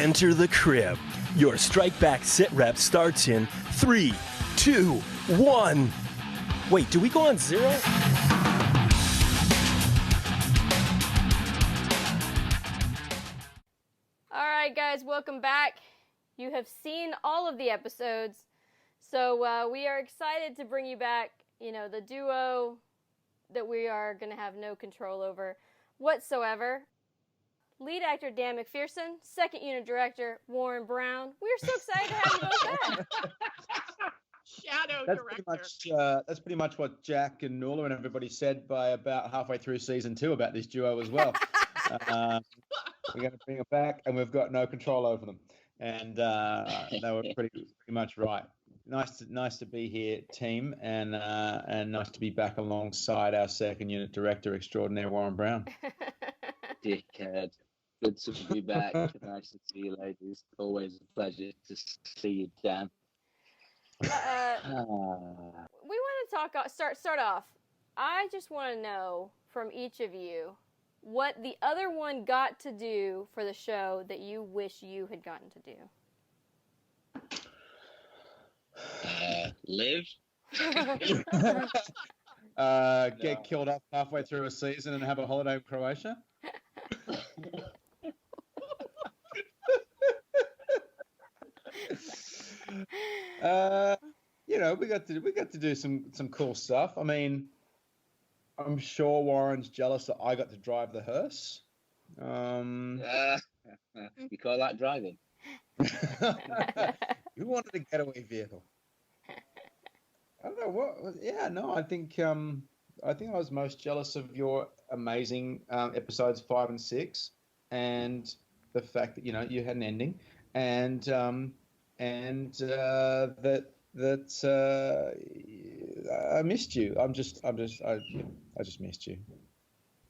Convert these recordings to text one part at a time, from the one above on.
Enter the crib. Your strike back sit rep starts in 3, 2, 1. Wait, do we go on 0? All right, guys, welcome back. You have seen all of the episodes, so we are excited to bring you back, the duo that we are going to have no control over whatsoever. Lead actor Dan MacPherson, second unit director Warren Brown. We are so excited to have you both back. Shadow that's director. That's pretty much what Jack and Nuala and everybody said by about halfway through season 2 about this duo as well. We're going to bring them back, and we've got no control over them. And they were pretty much right. Nice to be here, team, and nice to be back alongside our second unit director extraordinaire, Warren Brown. Dickhead. Good to be back. Nice to see you, ladies. Always a pleasure to see you, Dan. We want to start off. I just want to know from each of you what the other one got to do for the show that you wish you had gotten to do. Live. Get killed up halfway through a season and have a holiday in Croatia. We got to do some cool stuff. I mean, I'm sure Warren's jealous that I got to drive the hearse. You call that driving? Who wanted a getaway vehicle? I don't know what. Yeah, no, I think I was most jealous of your amazing episodes 5 and 6, and the fact that you had an ending, and that I missed you. I just missed you. It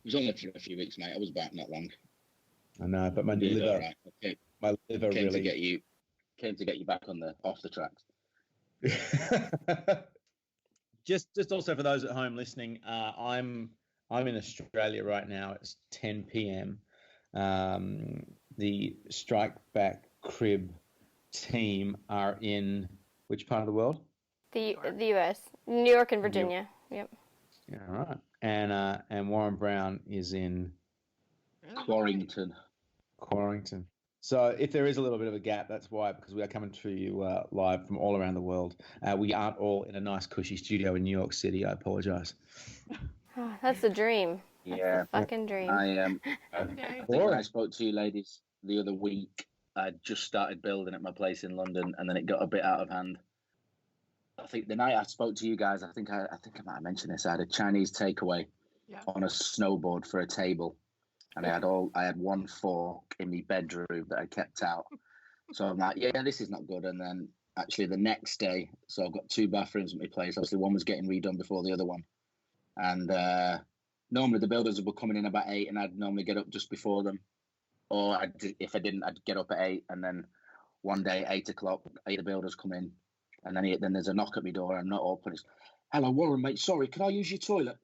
was only for a few weeks, mate. I was back not long. I know, but my liver, right. Okay. my liver came really came to get you back off the tracks. Just also for those at home listening, I'm in Australia right now. It's 10 p.m. The Strike Back Crib team are in which part of the world? The U.S., New York and Virginia. Yep. Yeah, all right. And Warren Brown is in Quarrington. So if there is a little bit of a gap, that's why, because we are coming to you live from all around the world. We aren't all in a nice, cushy studio in New York City. I apologize. Oh, that's the dream. Yeah, that's the fucking dream. I think when I spoke to you ladies the other week, I just started building at my place in London, and then it got a bit out of hand. I think the night I spoke to you guys, I think I might have mentioned this. I had a Chinese takeaway on a snowboard for a table. And I had one fork in my bedroom that I kept out. So I'm like, yeah, this is not good. And then actually the next day, so I've got 2 bathrooms at my place. Obviously one was getting redone before the other one. And normally the builders were coming in about 8, and I'd normally get up just before them. Or if I didn't, I'd get up at 8. And then one day, 8 o'clock, 8 of the builders come in. And then there's a knock at my door. I'm not open. It's, hello, Warren, mate. Sorry, can I use your toilet?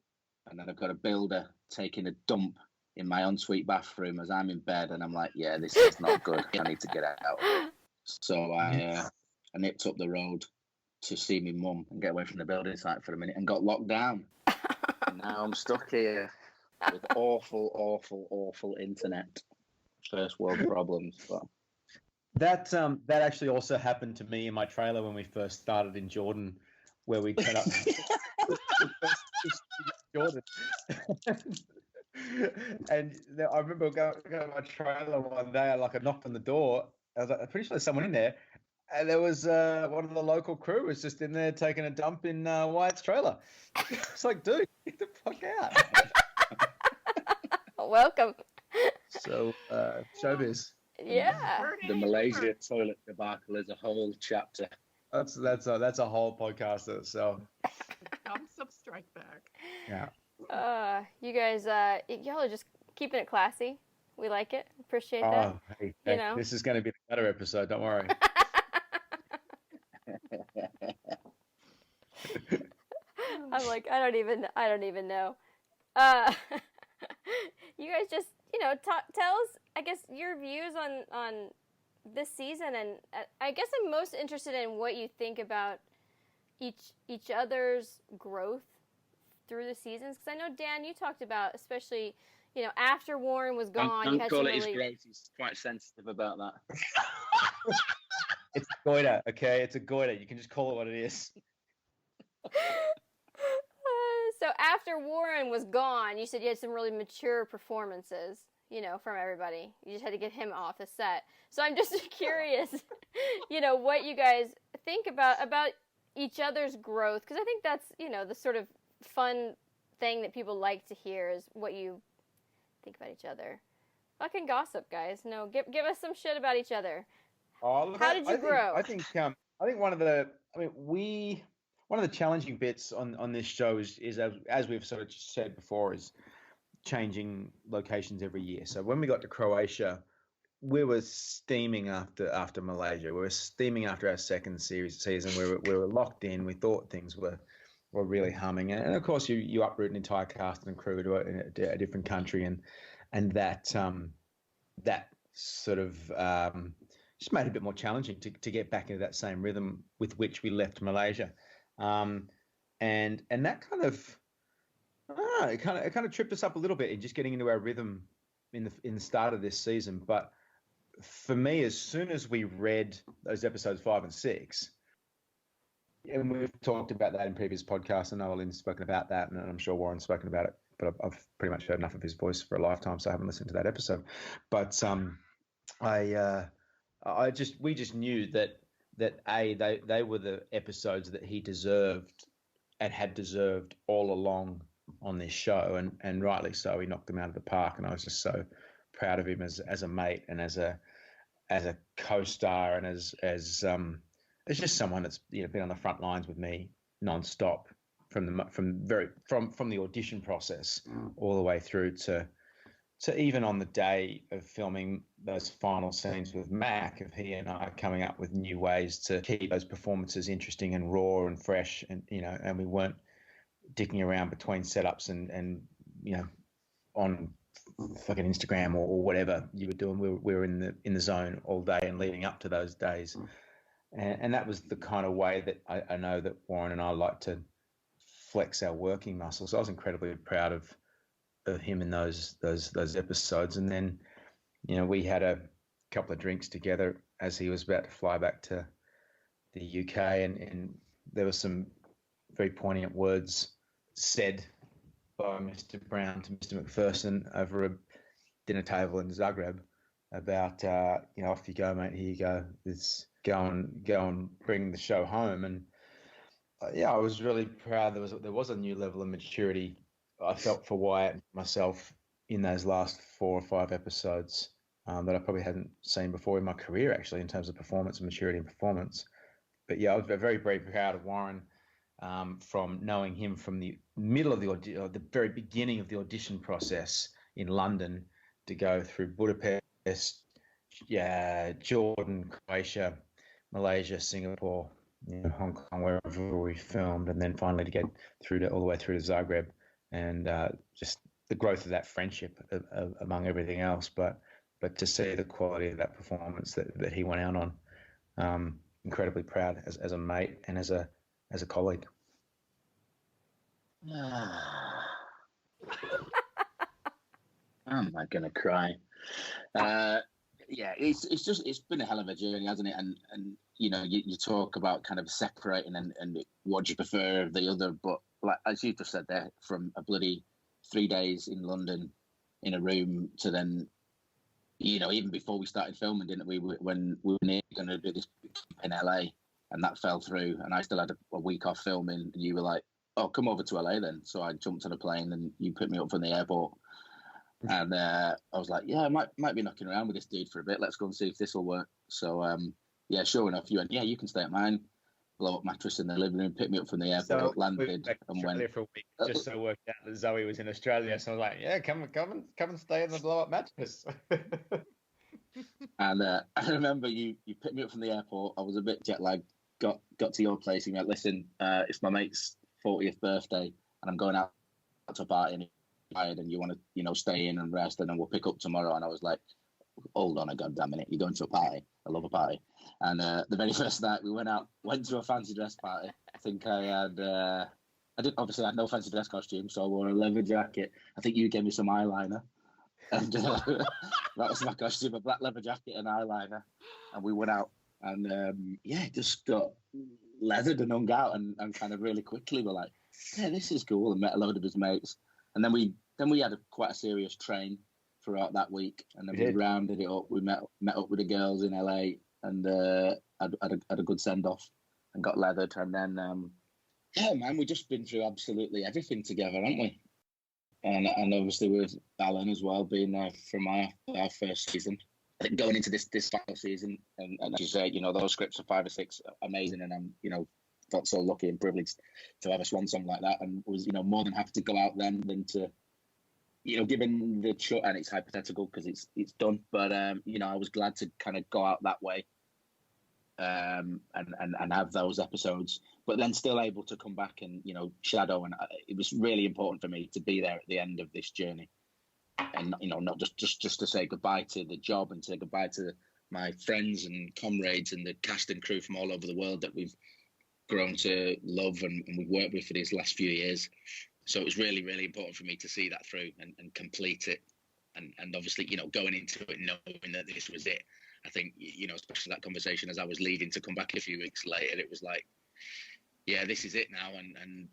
And then I've got a builder taking a dump in my ensuite bathroom as I'm in bed, and I'm like, yeah, this is not good. I need to get out. So I nipped up the road to see my mum and get away from the building site for a minute, and got locked down. And now I'm stuck here with awful internet. First world problems. But That actually also happened to me in my trailer when we first started in Jordan, where we set up Jordan. And I remember going to my trailer one day. I knocked on the door. I was like, I'm pretty sure there's someone in there. And there was one of the local crew was just in there taking a dump in Wyatt's trailer. It's like, dude, get the fuck out. Welcome. So, showbiz. Yeah. the Malaysia toilet debacle is a whole chapter. That's a whole podcast in itself. Thumbs up, strike back. Yeah. You guys, y'all are just keeping it classy. We like it. Appreciate that. Oh, hey, this is going to be the better episode. Don't worry. I'm like, I don't even know. You guys just, tell us, I guess, your views on this season, and I guess I'm most interested in what you think about each other's growth through the seasons. Because I know, Dan, you talked about, especially, after Warren was gone, you Don't had call some it his really... growth. He's quite sensitive about that. It's a goiter, okay? It's a goiter. You can just call it what it is. So after Warren was gone, you said you had some really mature performances, from everybody. You just had to get him off the set. So I'm just curious, what you guys think about each other's growth, because I think that's, the sort of fun thing that people like to hear is what you think about each other. Fucking gossip, guys. No, give us some shit about each other. Oh, look, How did you grow? I think one of the challenging bits on this show is as we've sort of said before, is changing locations every year. So when we got to Croatia, we were steaming after Malaysia. We were steaming after our second season. We were locked in. We thought things were really humming, and of course you uproot an entire cast and crew to a different country, and that sort of just made it a bit more challenging to get back into that same rhythm with which we left Malaysia, and that kind of it kind of tripped us up a little bit in just getting into our rhythm in the start of this season. But for me, as soon as we read those episodes 5 and 6, and we've talked about that in previous podcasts, and Noel's spoken about that, and I'm sure Warren's spoken about it, but I've pretty much heard enough of his voice for a lifetime, so I haven't listened to that episode. But we just knew that they were the episodes that he deserved and had deserved all along on this show, and rightly so. He knocked them out of the park, and I was just so proud of him as a mate and as a co-star, and as just someone that's been on the front lines with me non-stop from the audition process all the way through to even on the day of filming those final scenes with Mac, of he and I coming up with new ways to keep those performances interesting and raw and fresh, and and we weren't dicking around between setups and on fucking Instagram or whatever you were doing. We were in the zone all day and leading up to those days. And that was the kind of way that I know that Warren and I like to flex our working muscles. I was incredibly proud of him in those episodes. And then, we had a couple of drinks together as he was about to fly back to the UK, and there were some very poignant words said by Mr. Brown to Mr. MacPherson over a dinner table in Zagreb about, off you go, mate, here you go. Go and bring the show home. And I was really proud. There was a new level of maturity I felt for Wyatt and myself in those last 4 or 5 episodes that I probably hadn't seen before in my career, actually, in terms of performance and maturity and performance. But I was very, very proud of Warren from knowing him from the middle of the very beginning of the audition process in London to go through Budapest, Jordan, Croatia, Malaysia, Singapore, Hong Kong, wherever we filmed, and then finally to get all the way through to Zagreb, and just the growth of that friendship among everything else. But to see the quality of that performance that he went out on, incredibly proud as a mate and as a colleague. Am I gonna cry? It's been a hell of a journey, hasn't it? And you talk about kind of separating and what do you prefer of the other, but like as you just said there, from a bloody 3 days in London in a room to then, even before we started filming, didn't we? When we were going to do this in LA, and that fell through, and I still had a week off filming, and you were like, "Oh, come over to LA then." So I jumped on a plane, and you picked me up from the airport. And I was like, I might be knocking around with this dude for a bit. Let's go and see if this will work. So, sure enough, you went, you can stay at mine. Blow up mattress in the living room, pick me up from the airport, landed, and went. For a week, just so it worked out that Zoe was in Australia. So I was like, come and stay in the blow up mattress. And I remember you picked me up from the airport. I was a bit jet lagged. Got to your place and you went, listen, it's my mate's 40th birthday, and I'm going out to a party. And you want to, stay in and rest, and then we'll pick up tomorrow. And I was like, hold on a goddamn minute, you're going to a party. I love a party. And the very first night we went to a fancy dress party. I think I had, I had no fancy dress costume, so I wore a leather jacket. I think you gave me some eyeliner. And that was my costume, a black leather jacket and eyeliner. And we went out and, just got leathered and hung out and kind of really quickly we're like, yeah, this is cool, and met a load of his mates. And then we had quite a serious train throughout that week, and then we rounded it up. We met up with the girls in LA and had a good send off and got leathered. And then man, we've just been through absolutely everything together, haven't we? And obviously with Alan as well being there from our first season. I think going into this final season, and as you say, those scripts are 5 or 6 amazing, and I'm felt so lucky and privileged to have a swan song like that, and was more than happy to go out then than to given the shot, and it's hypothetical because it's done, but I was glad to kind of go out that way and have those episodes, but then still able to come back and shadow, and it was really important for me to be there at the end of this journey, and not just to say goodbye to the job and say goodbye to my friends and comrades and the cast and crew from all over the world that we've grown to love and we've worked with for these last few years. So it was really, really important for me to see that through and complete it. And obviously, going into it knowing that this was it. I think, especially that conversation as I was leaving to come back a few weeks later, it was like, yeah, this is it now. And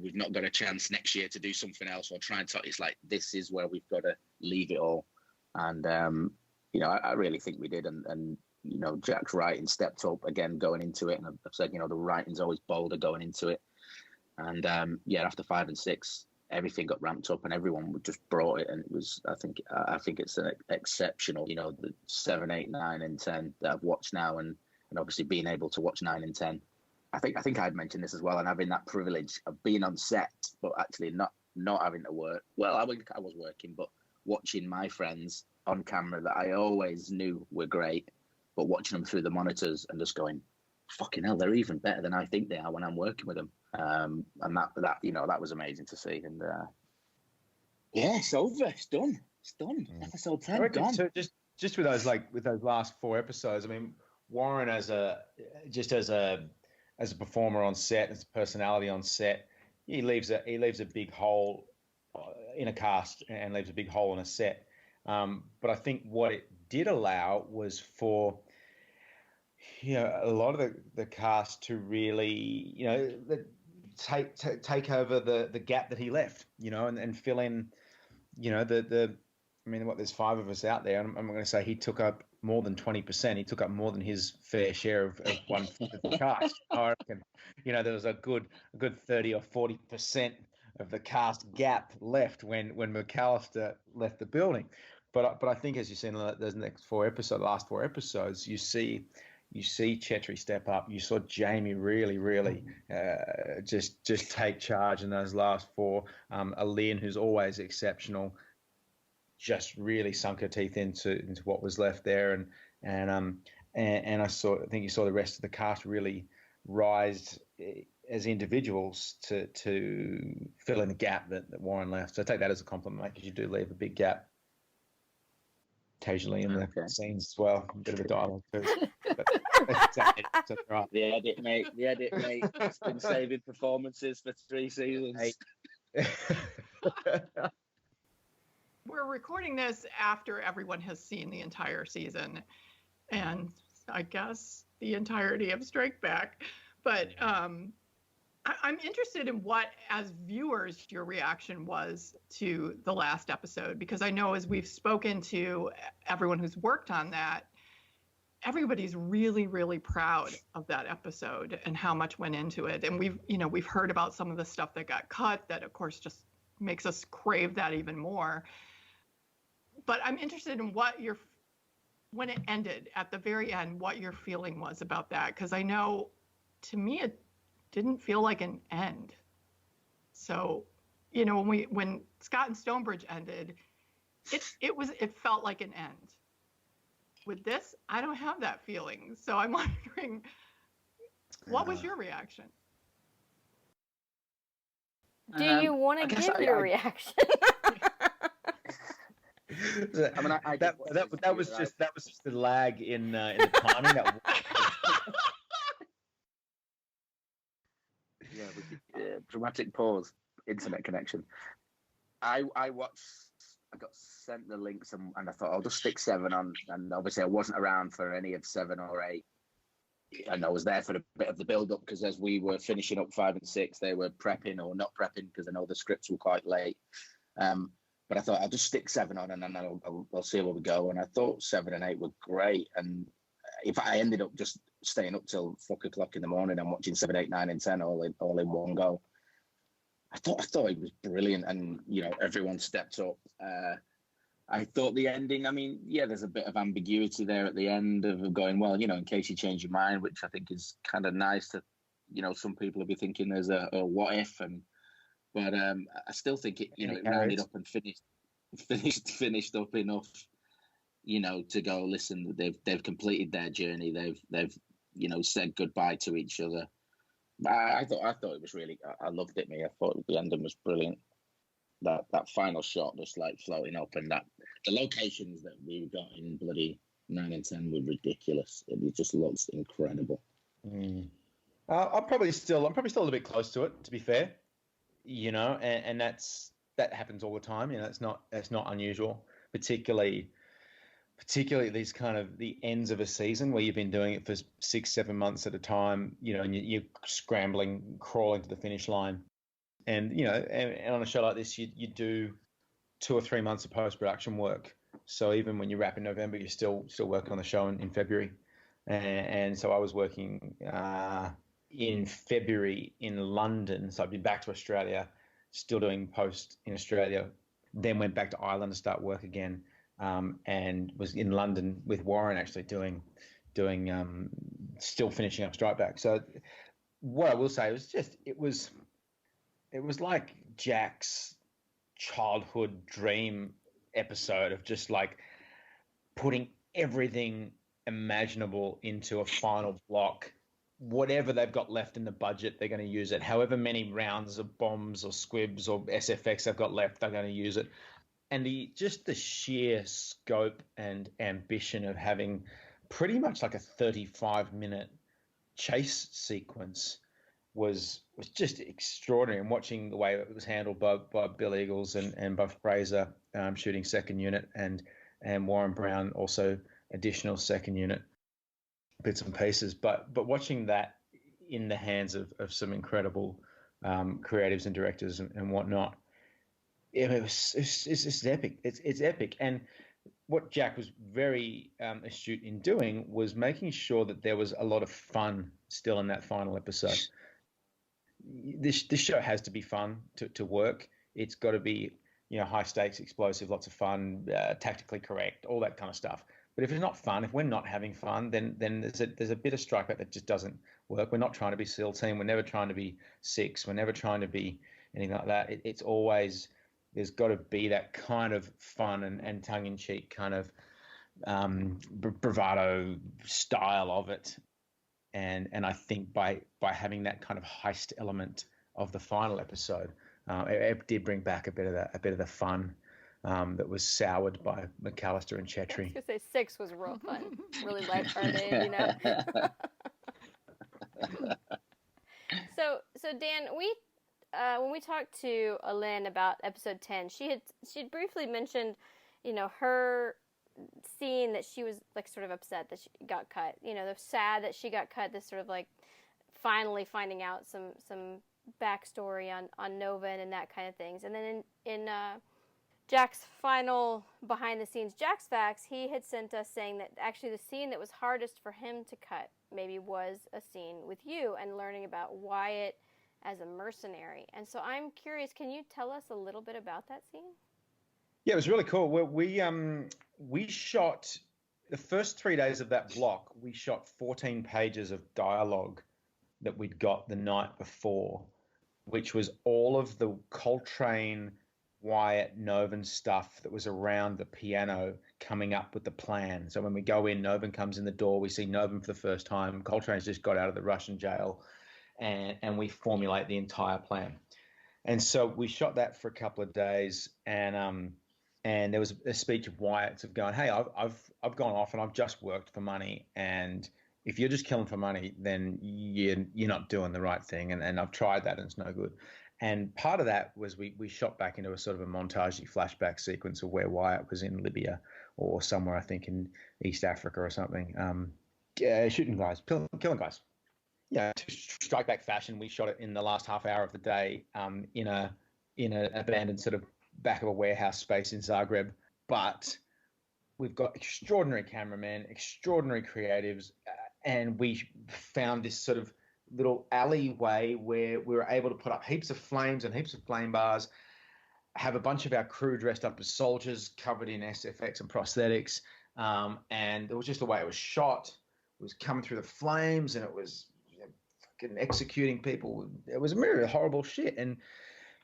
we've not got a chance next year to do something else or try and talk. It's like, this is where we've got to leave it all. And, I really think we did. And Jack's writing stepped up again going into it. And I've said, the writing's always bolder going into it. And after 5 and 6, everything got ramped up and everyone just brought it. And it was, I think it's an exceptional, the 7, 8, 9 and 10 that I've watched now. And obviously being able to watch 9 and 10. I think I'd mentioned this as well, and having that privilege of being on set, but actually not having to work. Well, I was working, but watching my friends on camera that I always knew were great, but watching them through the monitors and just going, fucking hell, they're even better than I think they are when I'm working with them. And that was amazing to see. And it's over. It's done. Episode 10 gone. So just with those last 4 episodes, I mean, Warren as a performer on set, as a personality on set, he leaves a big hole in a cast and leaves a big hole in a set. But I think what it did allow was for a lot of the cast to really take over the gap that he left, and fill in, there's 5 of us out there. I'm going to say he took up more than 20%. He took up more than his fair share of one of the cast. I reckon, there was a good 30 or 40% of the cast gap left when McAllister left the building. But I think, as you've seen those last 4 episodes, you see Chetri step up. You saw Jamie really just take charge in those last 4. Aline, who's always exceptional, just really sunk her teeth into what was left there, and I think you saw the rest of the cast really rise as individuals to fill in the gap that Warren left. So I take that as a compliment, because you do leave a big gap occasionally in the scenes as well. A bit of a dialogue too. But right. The edit, mate. It's been saving performances for 3 seasons. We're recording this after everyone has seen the entire season, and I guess the entirety of Strike Back. But I'm interested in what, as viewers, your reaction was to the last episode, because I know as we've spoken to everyone who's worked on that, everybody's really, really proud of that episode and how much went into it. And we've heard about some of the stuff that got cut that, of course, just makes us crave that even more. But I'm interested in when it ended at the very end, what your feeling was about that. Because I know, to me, it didn't feel like an end. So, when Scott and Stonebridge ended, it felt like an end. With this, I don't have that feeling. So I'm wondering, what was your reaction? Do you want to give your reaction? I mean, I that was just the lag in the timing. Dramatic pause. Internet connection. I got sent the links and I thought I'll just stick 7 on, and obviously I wasn't around for any of 7 or 8. And I was there for a bit of the build-up because as we were finishing up 5 and 6, they were prepping or not prepping because I know the scripts were quite late. But I thought I'll just stick 7 on and then I'll see where we go. And I thought 7 and 8 were great. And if I ended up just staying up till 4 o'clock in the morning and watching 7, 8, 9, and 10 all in one go, I thought it was brilliant. And everyone stepped up. I thought the ending, I mean, yeah, there's a bit of ambiguity there at the end of going, well, in case you change your mind, which I think is kind of nice to, some people will be thinking there's a what if, but I still think it rounded up and finished up enough, to go, listen, they've completed their journey. They've said goodbye to each other. I thought it was really, I loved it, me. I thought the ending was brilliant. That final shot just like floating up, and that the locations that we got in bloody 9 and 10 were ridiculous. It just looks incredible. I'm probably still a little bit close to it, to be fair. And that happens all the time. It's not unusual, particularly these kind of the ends of a season where you've been doing it for 6-7 months at a time. And you're scrambling, crawling to the finish line. And and on a show like this, you do 2 or 3 months of post-production work. So even when you wrap in November, you're still working on the show in February. And so I was working in February in London. So I'd been back to Australia, still doing post in Australia. Then went back to Ireland to start work again, and was in London with Warren actually doing still finishing up Strike Back. So what I will say was it was like Jack's childhood dream episode of just like putting everything imaginable into a final block. Whatever they've got left in the budget, they're going to use it. However many rounds of bombs or squibs or SFX they've got left, they're going to use it. And the sheer scope and ambition of having pretty much like a 35-minute chase sequence was just extraordinary. And watching the way it was handled by Bill Eagles and by Fraser shooting second unit and Warren Brown also additional second unit bits and pieces. But watching that in the hands of some incredible creatives and directors and whatnot, it's just epic. It's epic. And what Jack was very astute in doing was making sure that there was a lot of fun still in that final episode. This show has to be fun to work. It's got to be high stakes, explosive, lots of fun, tactically correct, all that kind of stuff. But if it's not fun, if we're not having fun, then there's a bit of Strike Back that just doesn't work. We're not trying to be SEAL Team. We're never trying to be Six. We're never trying to be anything like that. It's always, there's got to be that kind of fun and tongue-in-cheek kind of bravado style of it. And I think by having that kind of heist element of the final episode, it did bring back a bit of the fun that was soured by McAllister and Chetri. I was gonna say 6 was real fun, really lighthearted, So Dan, when we talked to Alin about episode 10, she'd briefly mentioned, her scene that she was like sort of upset that she got cut. The sad that she got cut. This sort of like finally finding out some backstory on Nova and that kind of things. And then in Jack's final behind the scenes Jack's Facts, he had sent us saying that actually the scene that was hardest for him to cut maybe was a scene with you and learning about Wyatt as a mercenary. And so I'm curious, can you tell us a little bit about that scene? Yeah, it was really cool. We shot the first 3 days of that block. We shot 14 pages of dialogue that we'd got the night before, which was all of the Coltrane, Wyatt, Novan stuff that was around the piano coming up with the plan. So when we go in, Novan comes in the door, we see Novan for the first time. Coltrane's just got out of the Russian jail, and we formulate the entire plan. And so we shot that for a couple of days, and and there was a speech of Wyatt's of going, hey, I've gone off and I've just worked for money, and if you're just killing for money, then you're not doing the right thing, and I've tried that and it's no good. And part of that was we shot back into a sort of a montage flashback sequence of where Wyatt was in Libya or somewhere, I think in East Africa or something, shooting guys, killing guys. Yeah, to strike back fashion, we shot it in the last half hour of the day in a abandoned sort of back of a warehouse space in Zagreb. But we've got extraordinary cameramen, extraordinary creatives, and we found this sort of little alleyway where we were able to put up heaps of flames and heaps of flame bars, have a bunch of our crew dressed up as soldiers covered in SFX and prosthetics, and it was just the way it was shot. It was coming through the flames, and it was fucking executing people. It was a myriad of horrible shit. And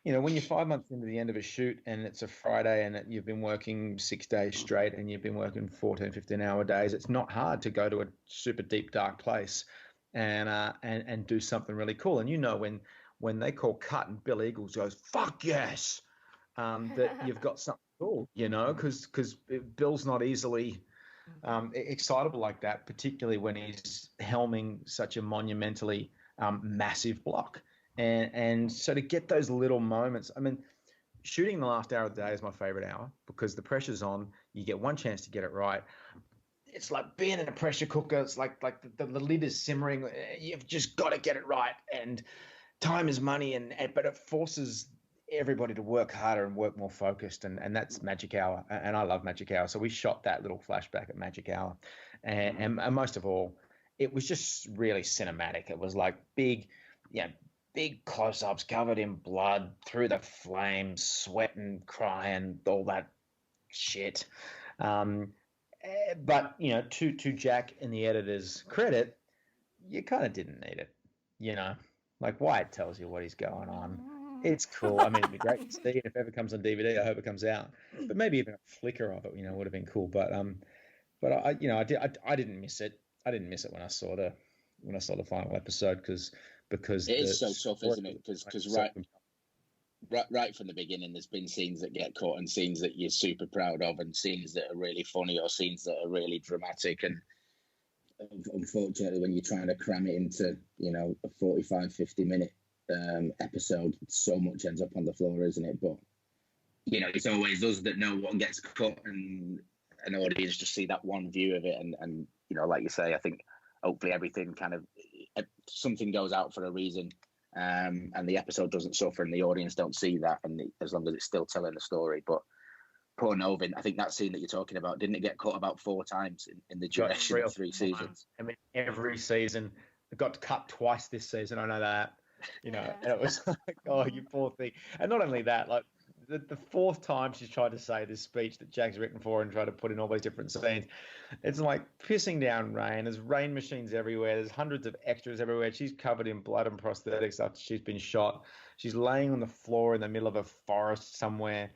when you're 5 months into the end of a shoot and it's a Friday and you've been working 6 days straight and you've been working 14, 15-hour days, it's not hard to go to a super deep, dark place and do something really cool. And when they call cut and Bill Eagles goes, fuck yes, that you've got something cool, because Bill's not easily excitable like that, particularly when he's helming such a monumentally massive block. And so to get those little moments, I mean, shooting the last hour of the day is my favorite hour because the pressure's on. You get one chance to get it right. It's like being in a pressure cooker. It's like the lid is simmering. You've just got to get it right. And time is money, but it forces everybody to work harder and work more focused. And that's Magic Hour. And I love Magic Hour. So we shot that little flashback at Magic Hour. And most of all, it was just really cinematic. It was like big close-ups covered in blood, through the flames, sweating, crying, all that shit. But to Jack and the editor's credit, you kind of didn't need it. Like Wyatt tells you what he's going on. It's cool. I mean, it'd be great to see it if it ever comes on DVD. I hope it comes out. But maybe even a flicker of it, would have been cool. But I didn't miss it. I didn't miss it when I saw the final episode because it is so tough, isn't it? Because right from the beginning, there's been scenes that get cut and scenes that you're super proud of, and scenes that are really funny or scenes that are really dramatic. And unfortunately, when you're trying to cram it into a 45, 50-minute episode, so much ends up on the floor, isn't it? But it's always us that know what gets cut, and an audience just see that one view of it. And like you say, I think hopefully everything kind of something goes out for a reason, and the episode doesn't suffer, and the audience don't see that, and as long as it's still telling the story. But poor Novin, I think that scene that you're talking about, didn't it get cut about 4 times in the duration of 3 seasons? I mean, every season it got cut twice this season. I know that, and it was like, oh, you poor thing. And not only that, like the 4th time she's tried to say this speech that Jack's written for and tried to put in all these different scenes, it's like pissing down rain. There's rain machines everywhere. There's hundreds of extras everywhere. She's covered in blood and prosthetics after she's been shot. She's laying on the floor in the middle of a forest somewhere.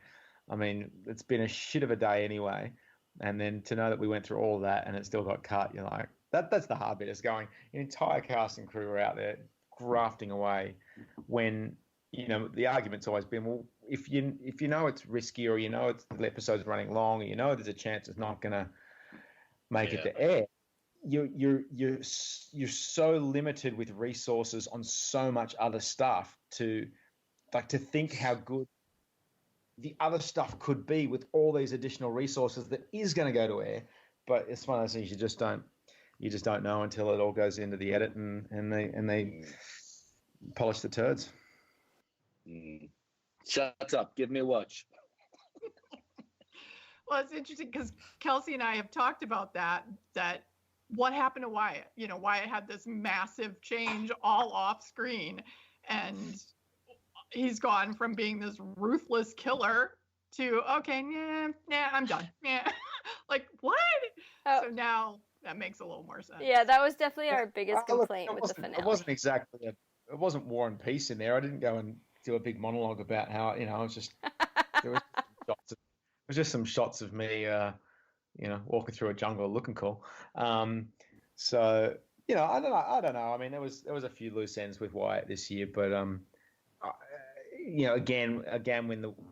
I mean, it's been a shit of a day anyway. And then to know that we went through all of that and it still got cut, you're like, that's the hard bit. Is going, an entire cast and crew are out there grafting away when, the argument's always been, well, if you know it's risky, or it's the episode's running long, or there's a chance it's not going to make it to air, you're so limited with resources on so much other stuff to think how good the other stuff could be with all these additional resources that is going to go to air. But it's one of those things you just don't know until it all goes into the edit and they polish the turds. Shut up. Give me a watch. Well, it's interesting because Kelsey and I have talked about that what happened to Wyatt? Wyatt had this massive change all off screen, and he's gone from being this ruthless killer to, okay, nah, I'm done. Yeah. Like, what? Oh. So now that makes a little more sense. Yeah, that was definitely our biggest complaint with the finale. It wasn't War and Peace in there. I didn't go and do a big monologue about how, it was just, there was just some shots of me, walking through a jungle looking cool. So, I don't know. I mean, there was a few loose ends with Wyatt this year, but, again,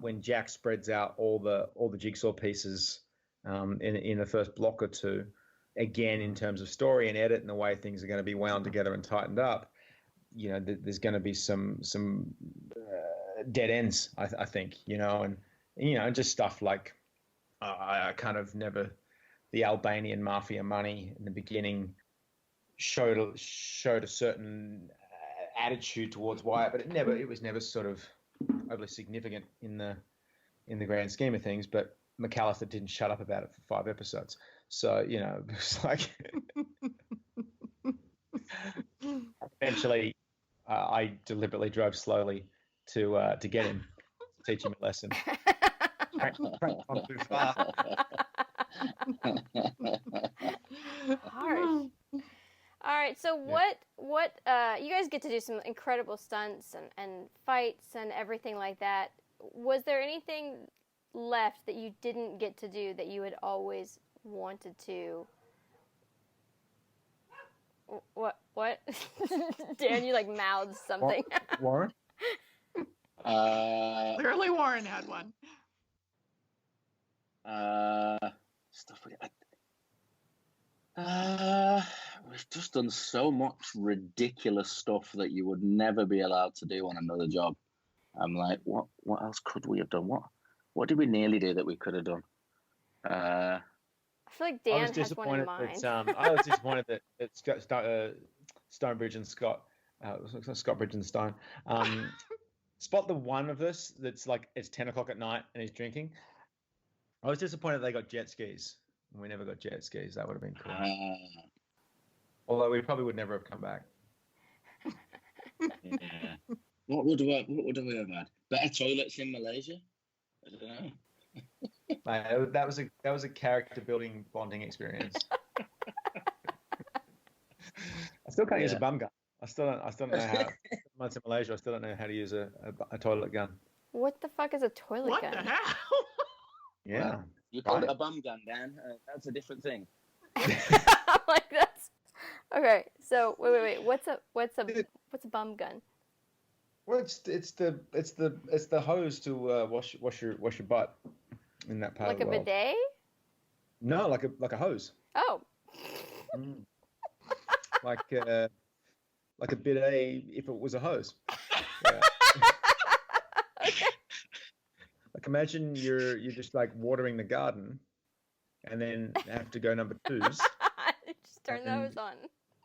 when Jack spreads out all the jigsaw pieces in the first block or two, again in terms of story and edit and the way things are going to be wound together and tightened up, there's going to be some dead ends, I think, and just stuff like I kind of never the Albanian mafia money in the beginning showed a certain attitude towards Wyatt, but it was never sort of overly significant in the grand scheme of things. But McAllister didn't shut up about it for 5 episodes, so it was like eventually I deliberately drove slowly to get him, to teach him a lesson. Gone too far. Harsh. All right, so what you guys get to do some incredible stunts and fights and everything like that. Was there anything left that you didn't get to do that you had always wanted to? What? Dan, you mouthed something. Warren? Clearly Warren had one. Stuff we've just done so much ridiculous stuff that you would never be allowed to do on another job. I'm like, what else could we have done? What did we nearly do that we could have done? I feel like Dan has one in mind. I was disappointed that Stonebridge and Scott Bridge and Stone spot the one of us that's it's 10 o'clock at night and he's drinking. I was disappointed they got jet skis. We never got jet skis. That would have been cool. Although we probably would never have come back. Yeah. What would we have had? Better toilets in Malaysia? I don't know. That was a character building bonding experience. I still can't use a bum gun. I still don't know how. Months in Malaysia, I still don't know how to use a toilet gun. What the fuck is a toilet gun? What the hell? Yeah. You call it a bum gun, Dan. That's a different thing. That's okay. So wait. What's a bum gun? Well, it's the hose to wash your butt in that part of the world. Like a bidet? No, like a hose. Oh. Like a bidet if it was a hose. Yeah. Okay. Imagine you're just watering the garden, and then have to go number 2s. Just turn the hose on.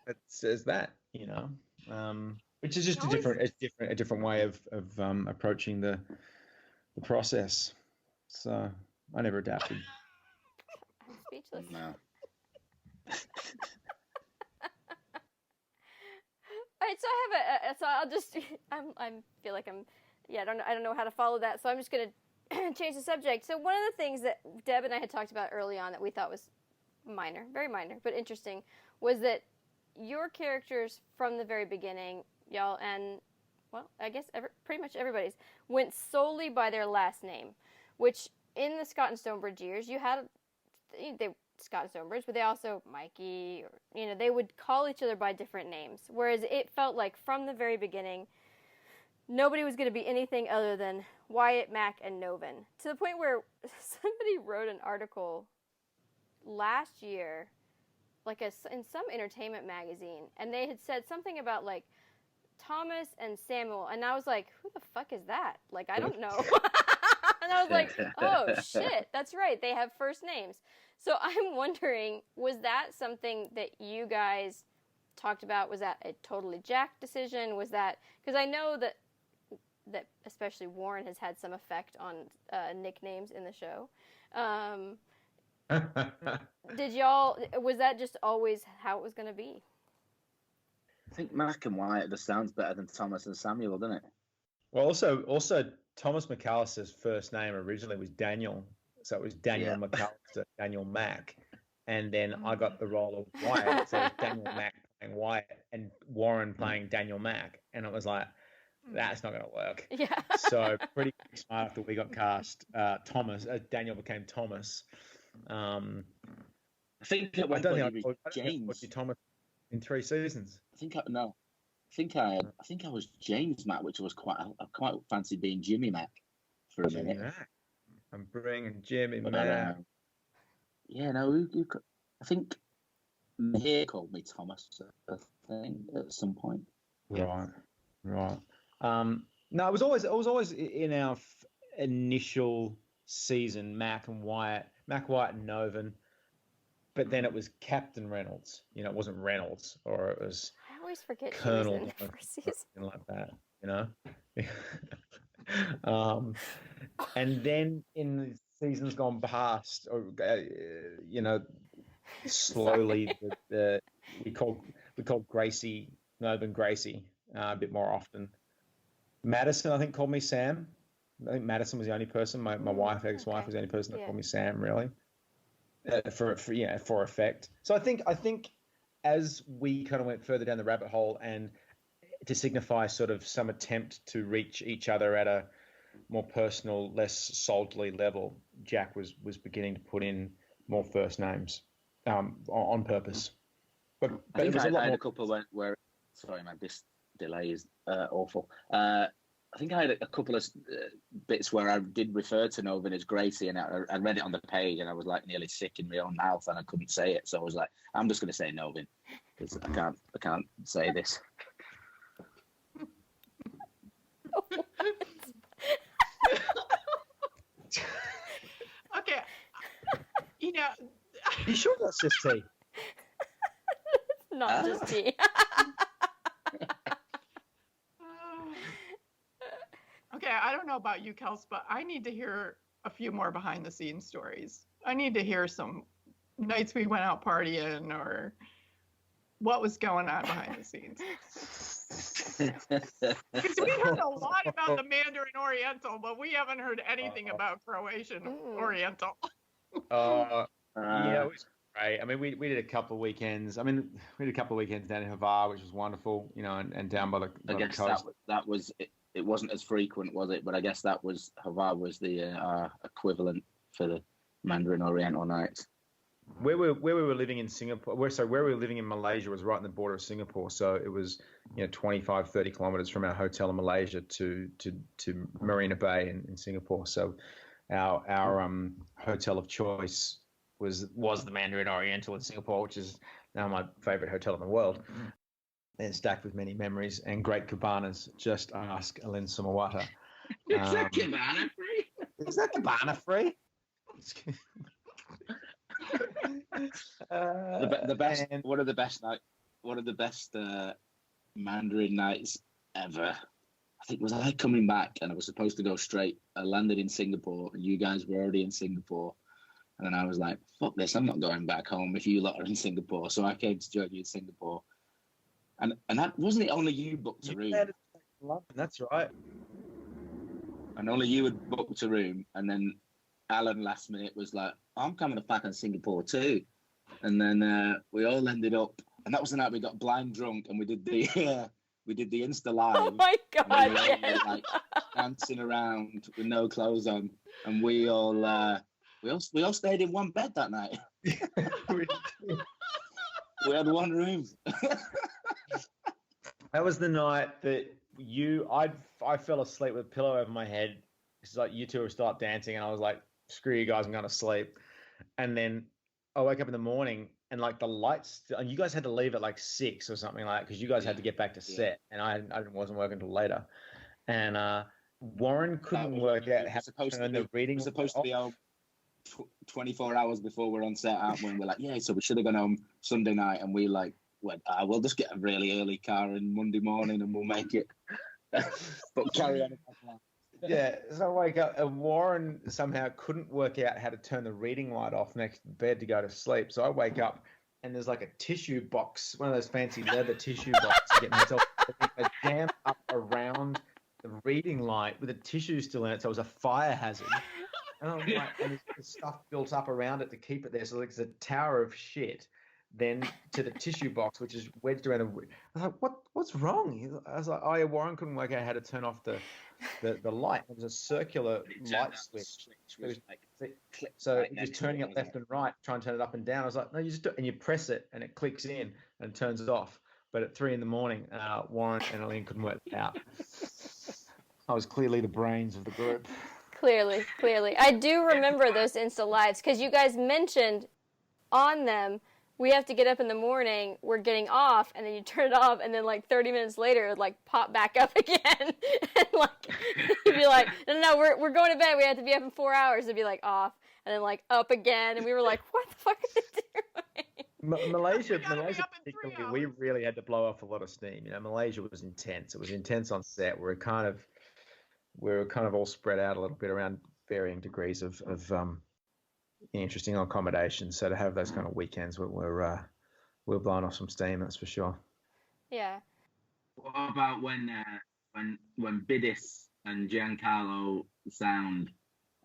It says that, which is just a different way of approaching the process. So I never adapted. I'm speechless. No. All right, so I have I'll just I feel like I don't know how to follow that, so I'm just gonna change the subject. So one of the things that Deb and I had talked about early on that we thought was minor, very minor, but interesting, was that your characters from the very beginning, y'all, and I guess pretty much everybody's, went solely by their last name, which in the Scott and Stonebridge years, you had Scott and Stonebridge, but they also Mikey, or they would call each other by different names. Whereas it felt like from the very beginning, nobody was going to be anything other than Wyatt, Mac, and Novin. To the point where somebody wrote an article last year, in some entertainment magazine, and they had said something about Thomas and Samuel, and I was like, who the fuck is that? I don't know. And I was like, oh shit, that's right, they have first names. So I'm wondering, was that something that you guys talked about? Was that a totally Jack decision? Was that, because I know that especially Warren has had some effect on nicknames in the show. Was that just always how it was going to be? I think Mac and Wyatt just sounds better than Thomas and Samuel, doesn't it? Well, also Thomas McAllister's first name originally was Daniel. So it was Daniel McAllister, Daniel Mac. And then I got the role of Wyatt. So it was Daniel Mac playing Wyatt and Warren playing Daniel Mac. And it was like, that's not going to work. Yeah. So pretty smart after we got cast, Daniel became Thomas. I think at one point he was James. Thomas in 3 seasons. No. I think I was James Mac, which was I quite fancied being Jimmy Mac for a minute. Mac. I'm bringing Jimmy But, Mac. yeah, no, I think Mahir called me Thomas. I think at some point. Right. No, it was always in our initial season, Mac, Wyatt, and Novan, but then it was Captain Reynolds. It wasn't Reynolds, or it was I always forget Colonel she was in the first season. like that. And then in the seasons gone past, or slowly we called Gracie Novan Gracie a bit more often. Madison, I think, called me Sam. I think Madison was the only person. My ex-wife, was the only person that called me Sam, really, for effect. So I think as we kind of went further down the rabbit hole, and to signify sort of some attempt to reach each other at a more personal, less soldierly level, Jack was beginning to put in more first names on purpose. But I think it was I a lot had more. a couple where sorry, man, this delay is awful. I think I had a couple of bits where I did refer to Novan as Gracie, and I read it on the page, and I was like nearly sick in my own mouth, and I couldn't say it. So I was like, I'm just going to say Novan because I can't say this. Okay. You sure that's just tea? Not just tea. Okay, I don't know about you, Kels, but I need to hear a few more behind the scenes stories. I need to hear some nights we went out partying or what was going on behind the scenes. Because we heard a lot about the Mandarin Oriental, but we haven't heard anything about Croatian Oriental. Yeah, it was great. I mean, we did a couple of weekends. We did a couple of weekends down in Havar, which was wonderful, and down by the guess coast. that was it wasn't as frequent, was it? But I guess Havar was the equivalent for the Mandarin Oriental nights. Where we were living in Singapore, where we were living in Malaysia was right on the border of Singapore. So it was 25, 30 kilometers from our hotel in Malaysia to Marina Bay in Singapore. So our hotel of choice was the Mandarin Oriental in Singapore, which is now my favorite hotel in the world. And stacked with many memories and great cabanas. Just ask Alin Samawata. Is that cabana free? Is that cabana free? The best. One of the best Mandarin nights ever. I think was I coming back, and I was supposed to go straight. I landed in Singapore, and you guys were already in Singapore. And then I was like, fuck this, I'm not going back home if you lot are in Singapore. So I came to join you in Singapore. And that wasn't it only you booked a room. That's right. And only you had booked a room. And then Alan last minute was like, I'm coming back in Singapore too. And then we all ended up, and that was the night we got blind drunk, and we did the Insta Live. Oh my God. And we were like dancing around with no clothes on. And we all stayed in one bed that night. We had one room. That was the night that I fell asleep with a pillow over my head. It's like you two would start dancing, and I was like, screw you guys, I'm going to sleep. And then I woke up in the morning, and like the lights, and you guys had to leave at like 6 or something like that, because you guys had to get back to set, and I wasn't working until later. And Warren couldn't work out how to turn the reading. It was supposed to be 24 hours before we're on set, aren't we? And we're like, yeah, so we should have gone home Sunday night, and we like went, we'll just get a really early car in Monday morning and we'll make it. But carry on. Yeah, so I wake up, and Warren somehow couldn't work out how to turn the reading light off next to the bed to go to sleep. So I wake up, and there's like a tissue box, one of those fancy leather tissue boxes, getting myself jammed up around the reading light with a tissue still in it, so it was a fire hazard. And I'm like, and there's stuff built up around it to keep it there, so it's a tower of shit. Then to the tissue box, which is wedged around. I was like, what's wrong? I was like, oh yeah, Warren couldn't work out how to turn off the light. It was a circular light switch. So you're just turning it left and right, try and turn it up and down. I was like, no, you just do it, and you press it, and it clicks in and turns it off. but at 3 a.m, Warren and Elaine couldn't work it out. I was clearly the brains of the group. Clearly. I do remember those Insta Lives because you guys mentioned on them, we have to get up in the morning, we're getting off, and then you turn it off, and then like 30 minutes later, it like pop back up again. And like, you'd be like, no, we're going to bed, we have to be up in 4 hours. It'd be like off, and then like up again, and we were like, what the fuck are they doing? Malaysia particularly, we really had to blow off a lot of steam. Malaysia was intense. It was intense on set. We were kind of all spread out a little bit around varying degrees of interesting accommodation. So to have those kind of weekends, we're blowing off some steam, that's for sure. Yeah. What about when Bidis and Giancarlo sound,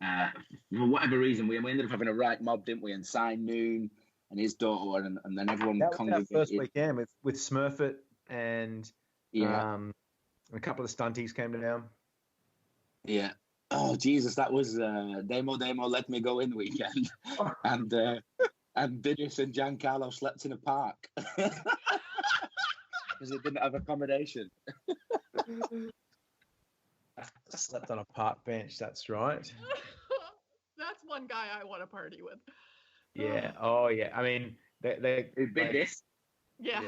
for whatever reason, we ended up having a right mob, didn't we? And signed Noon and his daughter, and then everyone that was congregated. Our first weekend with Smurfit and a couple of stunties came down. Yeah. Oh Jesus, that was Demo Let Me Go In weekend, and Bidis and Giancarlo slept in a park because they didn't have accommodation. Slept on a park bench. That's right. That's one guy I want to party with. Yeah. Oh yeah. I mean, they Bidis. Yeah.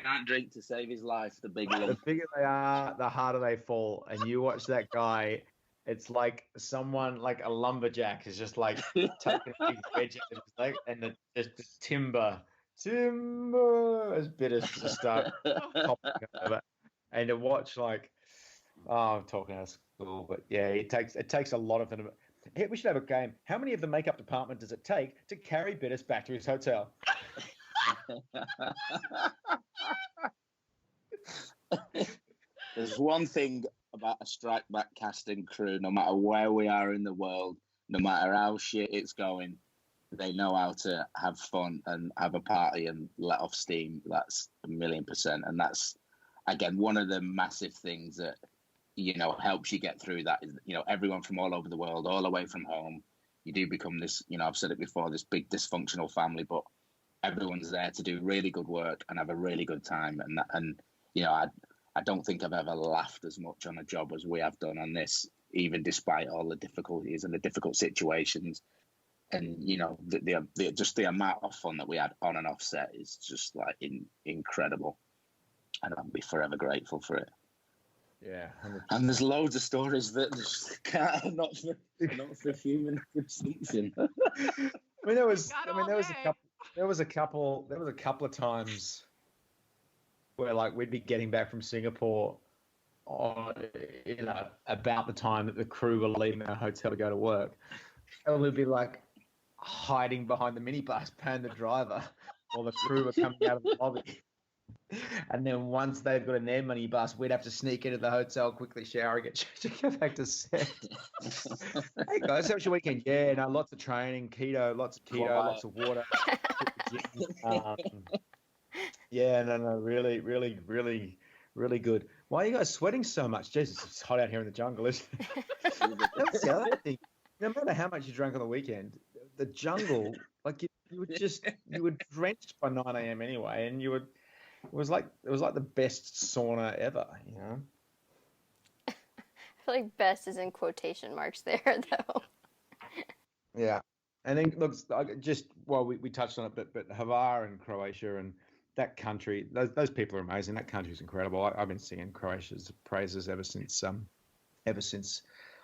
Can't drink to save his life. The big one. The bigger they are, the harder they fall. And you watch that guy. It's like someone, like a lumberjack, is just like taking a big wedge out of his leg, and just the timber as bitter as to start popping over. And to watch, like, I'm talking out of school, but yeah, it takes a lot of them. Hey, we should have a game. How many of the makeup department does it take to carry Bitters back to his hotel? There's one thing about a strike back casting crew, no matter where we are in the world, no matter how shit it's going, they know how to have fun and have a party and let off steam. That's 1,000,000%. And that's, again, one of the massive things that, helps you get through that is, everyone from all over the world, all away from home, you do become this, I've said it before, this big dysfunctional family, but everyone's there to do really good work and have a really good time. I don't think I've ever laughed as much on a job as we have done on this, even despite all the difficulties and the difficult situations. And, the amount of fun that we had on and off set is just like incredible. And I'll be forever grateful for it. Yeah. 100%. And there's loads of stories that just can't, not for human consumption. There was a couple of times where like we'd be getting back from Singapore about the time that the crew were leaving our hotel to go to work, and we'd be like hiding behind the minibus paying the driver while the crew were coming out of the lobby. And then once they've got in their minibus, we'd have to sneak into the hotel, quickly shower, get changed, and go back to set. Hey guys, how was your weekend? Yeah, lots of training, keto, lots of water. Really, really, really, really good. Why are you guys sweating so much? Jesus, it's hot out here in the jungle, isn't it? That's the other thing. No matter how much you drank on the weekend, the jungle, like you were drenched by 9 a.m. anyway, and it was like the best sauna ever, I feel like best is in quotation marks there, though. Yeah. And then, look, we touched on it, but Hvar and Croatia and that country, those people are amazing. That country's incredible. I've been singing Croatia's praises ever since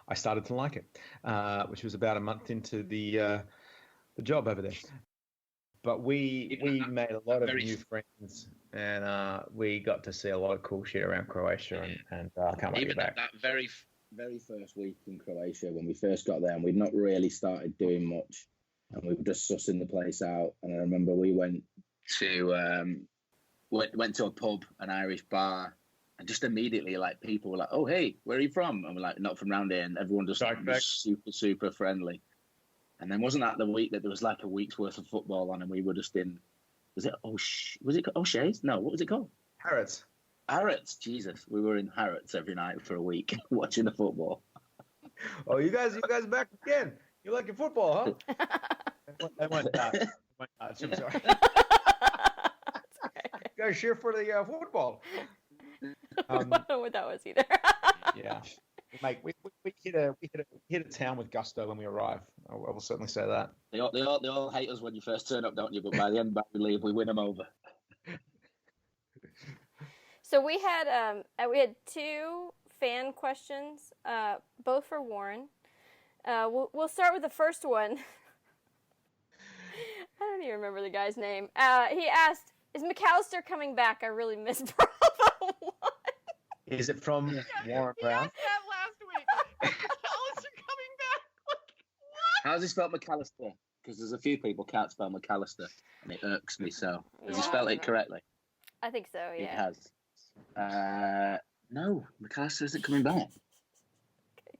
I started to like it, which was about a month into the job over there. But we made a lot of new friends, and we got to see a lot of cool shit around Croatia, and I can't wait to get back. That very first week in Croatia, when we first got there, and we'd not really started doing much, and we were just sussing the place out. And I remember we went to a pub, an Irish bar, and just immediately, like, people were like, "Oh, hey, where are you from?" And we're like, "Not from round here," and everyone just was super, super friendly. And then wasn't that the week that there was like a week's worth of football on, and we were just in, was it O'Shea's? No, what was it called? Harrods, Jesus. We were in Harrods every night for a week watching the football. Oh, you guys are back again. You like your football, huh? They went nuts. I'm sorry. go cheer for the football. I don't know what that was either. Yeah, mate, we hit a town with gusto when we arrive. I will certainly say that. They all hate us when you first turn up, don't you? But by the end, back we leave, we win them over. So we had 2 fan questions, both for Warren. We'll start with the first one. I don't even remember the guy's name. He asked, "Is McAllister coming back? I really miss Bravo 1." Is it from Warren Brown? He asked that last week. Is McAllister coming back? Like, what? How's he spelled McAllister? Because there's a few people can't spell McAllister, and it irks me so. Has he spelled it correctly? I think so, yeah. He has. No, McAllister isn't coming back. Okay.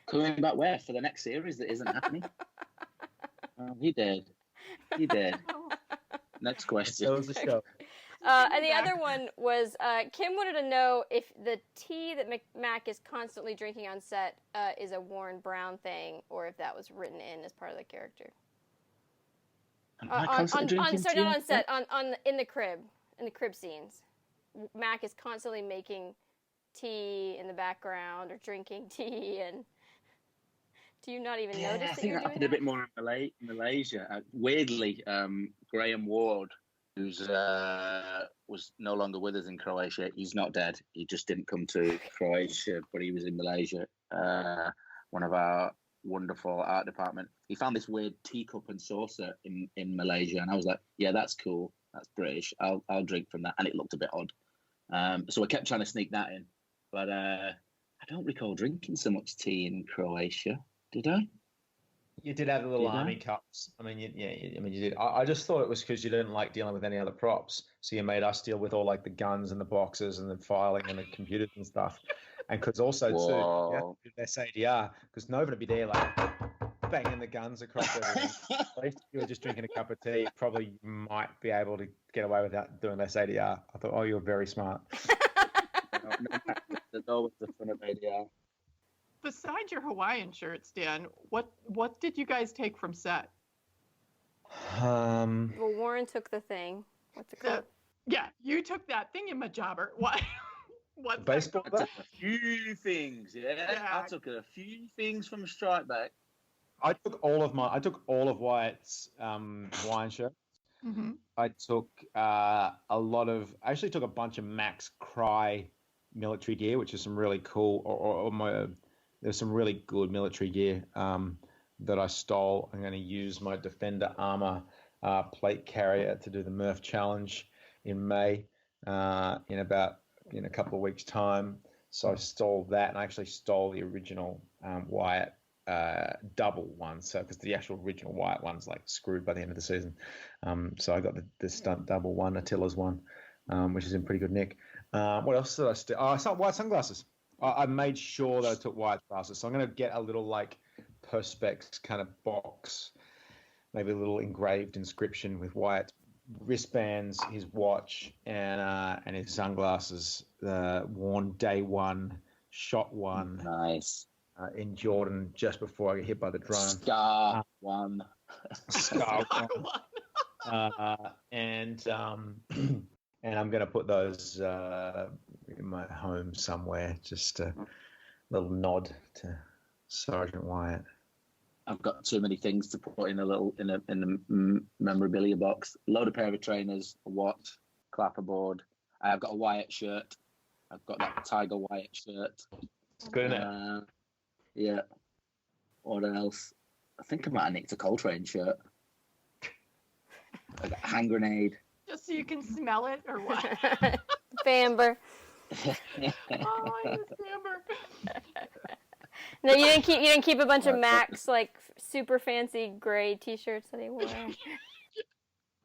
Coming back where? For the next series that isn't happening? He did. Next question. That was the show. And the other one was, Kim wanted to know if the tea that Mac is constantly drinking on set is a Warren Brown thing, or if that was written in as part of the character. In the crib scenes. Mac is constantly making tea in the background or drinking tea, and do you not even notice I that think you're that happened doing a bit more in Malaysia. Weirdly, Graham Ward, who's was no longer with us in Croatia, he's not dead. He just didn't come to Croatia, but he was in Malaysia. One of our wonderful art department. He found this weird teacup and saucer in Malaysia, and I was like, "Yeah, that's cool. That's British. I'll drink from that." And it looked a bit odd, so I kept trying to sneak that in. But I don't recall drinking so much tea in Croatia, did I? You did have the little army cups. I mean, you did. I just thought it was because you didn't like dealing with any other props, so you made us deal with all like the guns and the boxes and the filing and the computers and stuff. And because also too, SADR, because Nova would be there like banging the guns across everything. So if you were just drinking a cup of tea, probably might be able to get away without doing SADR. I thought, oh, you're very smart. There's always the fun of ADR. Besides your Hawaiian shirts, Dan, what did you guys take from set? Well, Warren took the thing. What's it called? Yeah, you took that thingamajobber. What? What's baseball? I took a few things, I took a few things from Strike Back. I took all of Wyatt's Hawaiian shirts. Mm-hmm. I took a bunch of Max Cry military gear, which is some really cool, there's some really good military gear that I stole. I'm going to use my Defender armor plate carrier to do the Murph Challenge in May in a couple of weeks' time. So I stole that, and I actually stole the original Wyatt double one. So because the actual original Wyatt one's like screwed by the end of the season. So I got the stunt double one, Attila's one, which is in pretty good nick. What else did I steal? Oh, I saw Wyatt sunglasses. I made sure that I took Wyatt's glasses. So I'm going to get a little like Perspex kind of box, maybe a little engraved inscription with Wyatt's wristbands, his watch, and his sunglasses, worn day one, shot one. Nice. In Jordan just before I get hit by the drone. Scar one. Scar one. And I'm going to put those in my home somewhere, just a little nod to Sergeant Wyatt. I've got too many things to put in the memorabilia box. Load a pair of trainers, a watch, clapperboard. I've got a Wyatt shirt. I've got that Tiger Wyatt shirt. It's good, isn't it? Yeah. What else? I think I might have nicked a Coltrane shirt. I got a hand grenade. Just so you can smell it, or what? Bamber. Oh, I miss Bamber. No, you didn't keep a bunch of Max like super fancy gray T-shirts that he wore.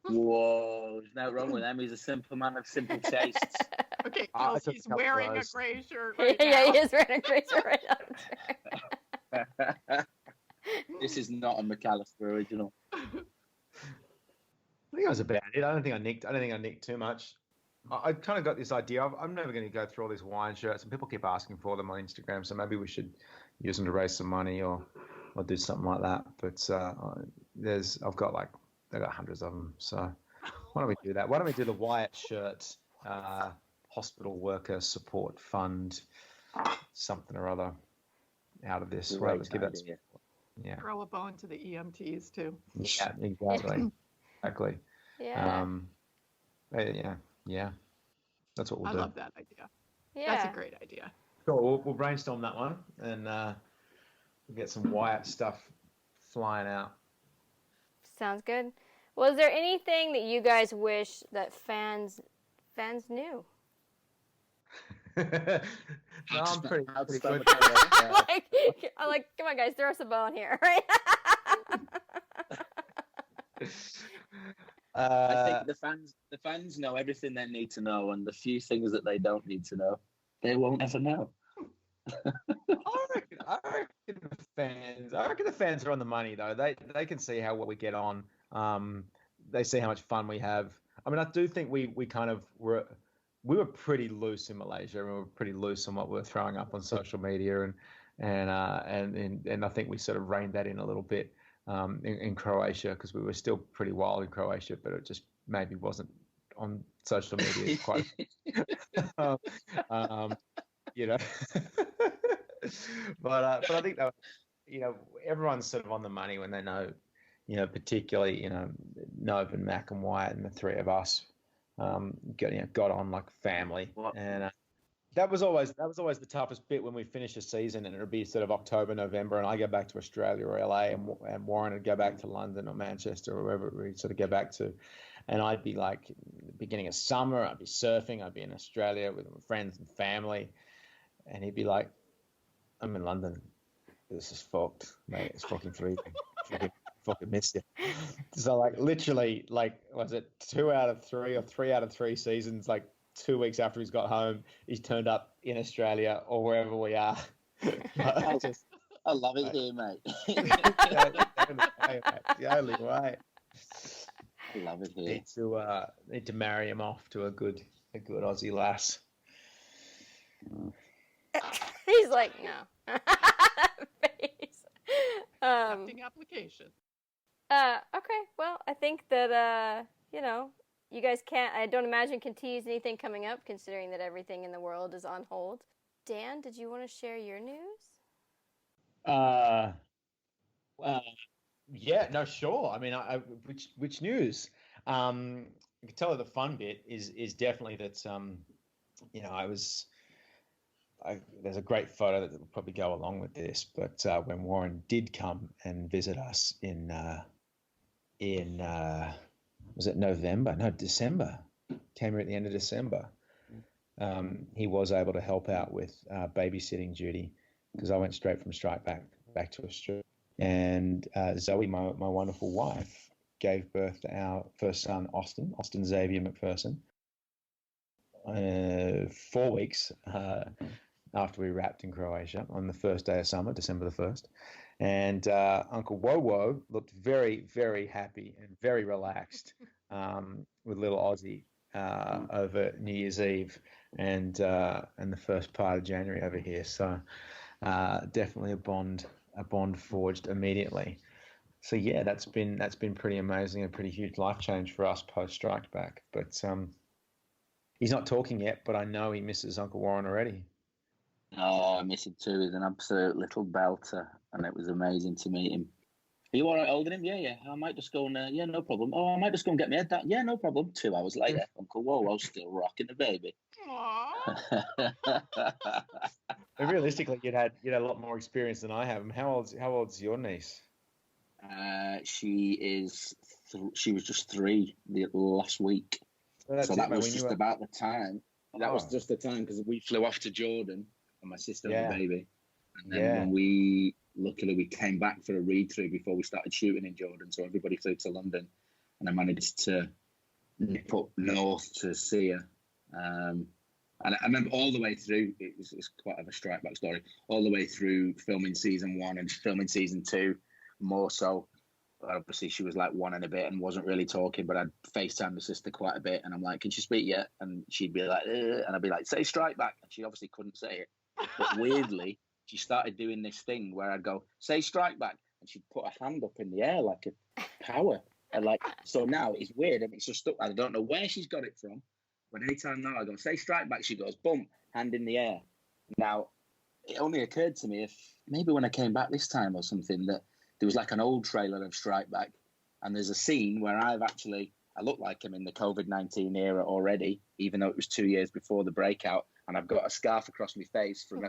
Whoa, there's no wrong with him. He's a simple man of simple tastes. Okay, he's a couple wearing of a those. gray shirt right Yeah, now. he is wearing a gray shirt right now. This is not a McAllister original. I think that was about it. I don't think I nicked too much. I kind of got this idea. I'm never going to go through all these wine shirts, and people keep asking for them on Instagram. So maybe we should use them to raise some money or do something like that. But I got hundreds of them. So Why don't we do that? Why don't we do the Wyatt shirt, hospital worker support fund, something or other out of this? Great Give that. idea. Yeah. Throw a bone to the EMTs too. Yeah, exactly. Exactly. Yeah. Yeah. That's what we'll I do. love that idea. Yeah. That's a great idea. Cool. We'll brainstorm that one, and we'll get some Wyatt stuff flying out. Sounds good. Well, is there anything that you guys wish that fans knew? No, I'm pretty good. I'm like, come on, guys, throw us a bone here, right? I think the fans know everything they need to know, and the few things that they don't need to know, they won't ever know. I reckon the fans are on the money though. They can see how well we get on. They see how much fun we have. I mean, I do think we kind of were pretty loose in Malaysia, and we were pretty loose on what we were throwing up on social media, and I think we sort of reined that in a little bit in Croatia, because we were still pretty wild in Croatia, but it just maybe wasn't on social media quite. You know, but I think that, you know, everyone's sort of on the money when they know, you know, particularly, you know, Nov and Mac and Wyatt and the three of us got on like family. And that was always the toughest bit when we finish a season, and it would be sort of October, November, and I go back to Australia or LA, and Warren would go back to London or Manchester or wherever we sort of go back to, and I'd be like, beginning of summer, I'd be surfing, I'd be in Australia with my friends and family, and he'd be like, I'm in London. This is fucked, mate. It's fucking freezing. fucking missed it. So like literally, like, was it 2 out of 3 or 3 out of 3 seasons, like 2 weeks after he's got home, he's turned up in Australia or wherever we are. I love it here, mate. The only way. I love it here. Need to marry him off to a good Aussie lass. He's like, no. Face. Accepting application. Okay, well, I think that, you know, you guys I don't imagine can tease anything coming up, considering that everything in the world is on hold. Dan, did you want to share your news? Yeah, no, sure. I mean, which news? I can tell you the fun bit is definitely that, you know, there's a great photo that will probably go along with this, but when Warren did come and visit us in was it November? No, December. Came here at the end of December. He was able to help out with babysitting duty, because I went straight from strike back to Australia. And Zoe, my wonderful wife, gave birth to our first son, Austin Xavier MacPherson, 4 weeks after we wrapped in Croatia on the first day of summer, December the 1st. And Uncle Wowo looked very, very happy and very relaxed with little Aussie over New Year's Eve and the first part of January over here. So definitely a bond forged immediately. So yeah, that's been pretty amazing, a pretty huge life change for us post strike back. But he's not talking yet, but I know he misses Uncle Warren already. Oh, I miss him too. He's an absolute little belter, and it was amazing to meet him. Are you all right holding him? Yeah. I might just go and, yeah, no problem. Oh, I might just go and get my head down. Yeah, no problem. 2 hours later, Uncle Wowo's still rocking the baby. And realistically, you'd had a lot more experience than I have. How old's your niece? She was just 3 the last week. So that was just about the time. That was just the time, because we flew off to Jordan, and my sister had a baby. And then when luckily we came back for a read-through before we started shooting in Jordan, so everybody flew to London, and I managed to nip up north to see her. And I remember all the way through, it was quite of a strike back story, all the way through filming season 1 and filming season 2, more so. Obviously, she was like 1 and a bit and wasn't really talking, but I'd FaceTime my sister quite a bit, and I'm like, can she speak yet? And she'd be like, and I'd be like, say strike back. And she obviously couldn't say it. But weirdly, she started doing this thing where I'd go, say strike back. And she'd put her hand up in the air like a power. And so now it's weird, and it's just stuck. I don't know where she's got it from. But anytime now I go, say strike back, she goes, boom, hand in the air. Now, it only occurred to me if maybe when I came back this time or something that there was like an old trailer of Strike Back, and there's a scene where I look like I'm in the COVID-19 era already, even though it was 2 years before the breakout, and I've got a scarf across my face from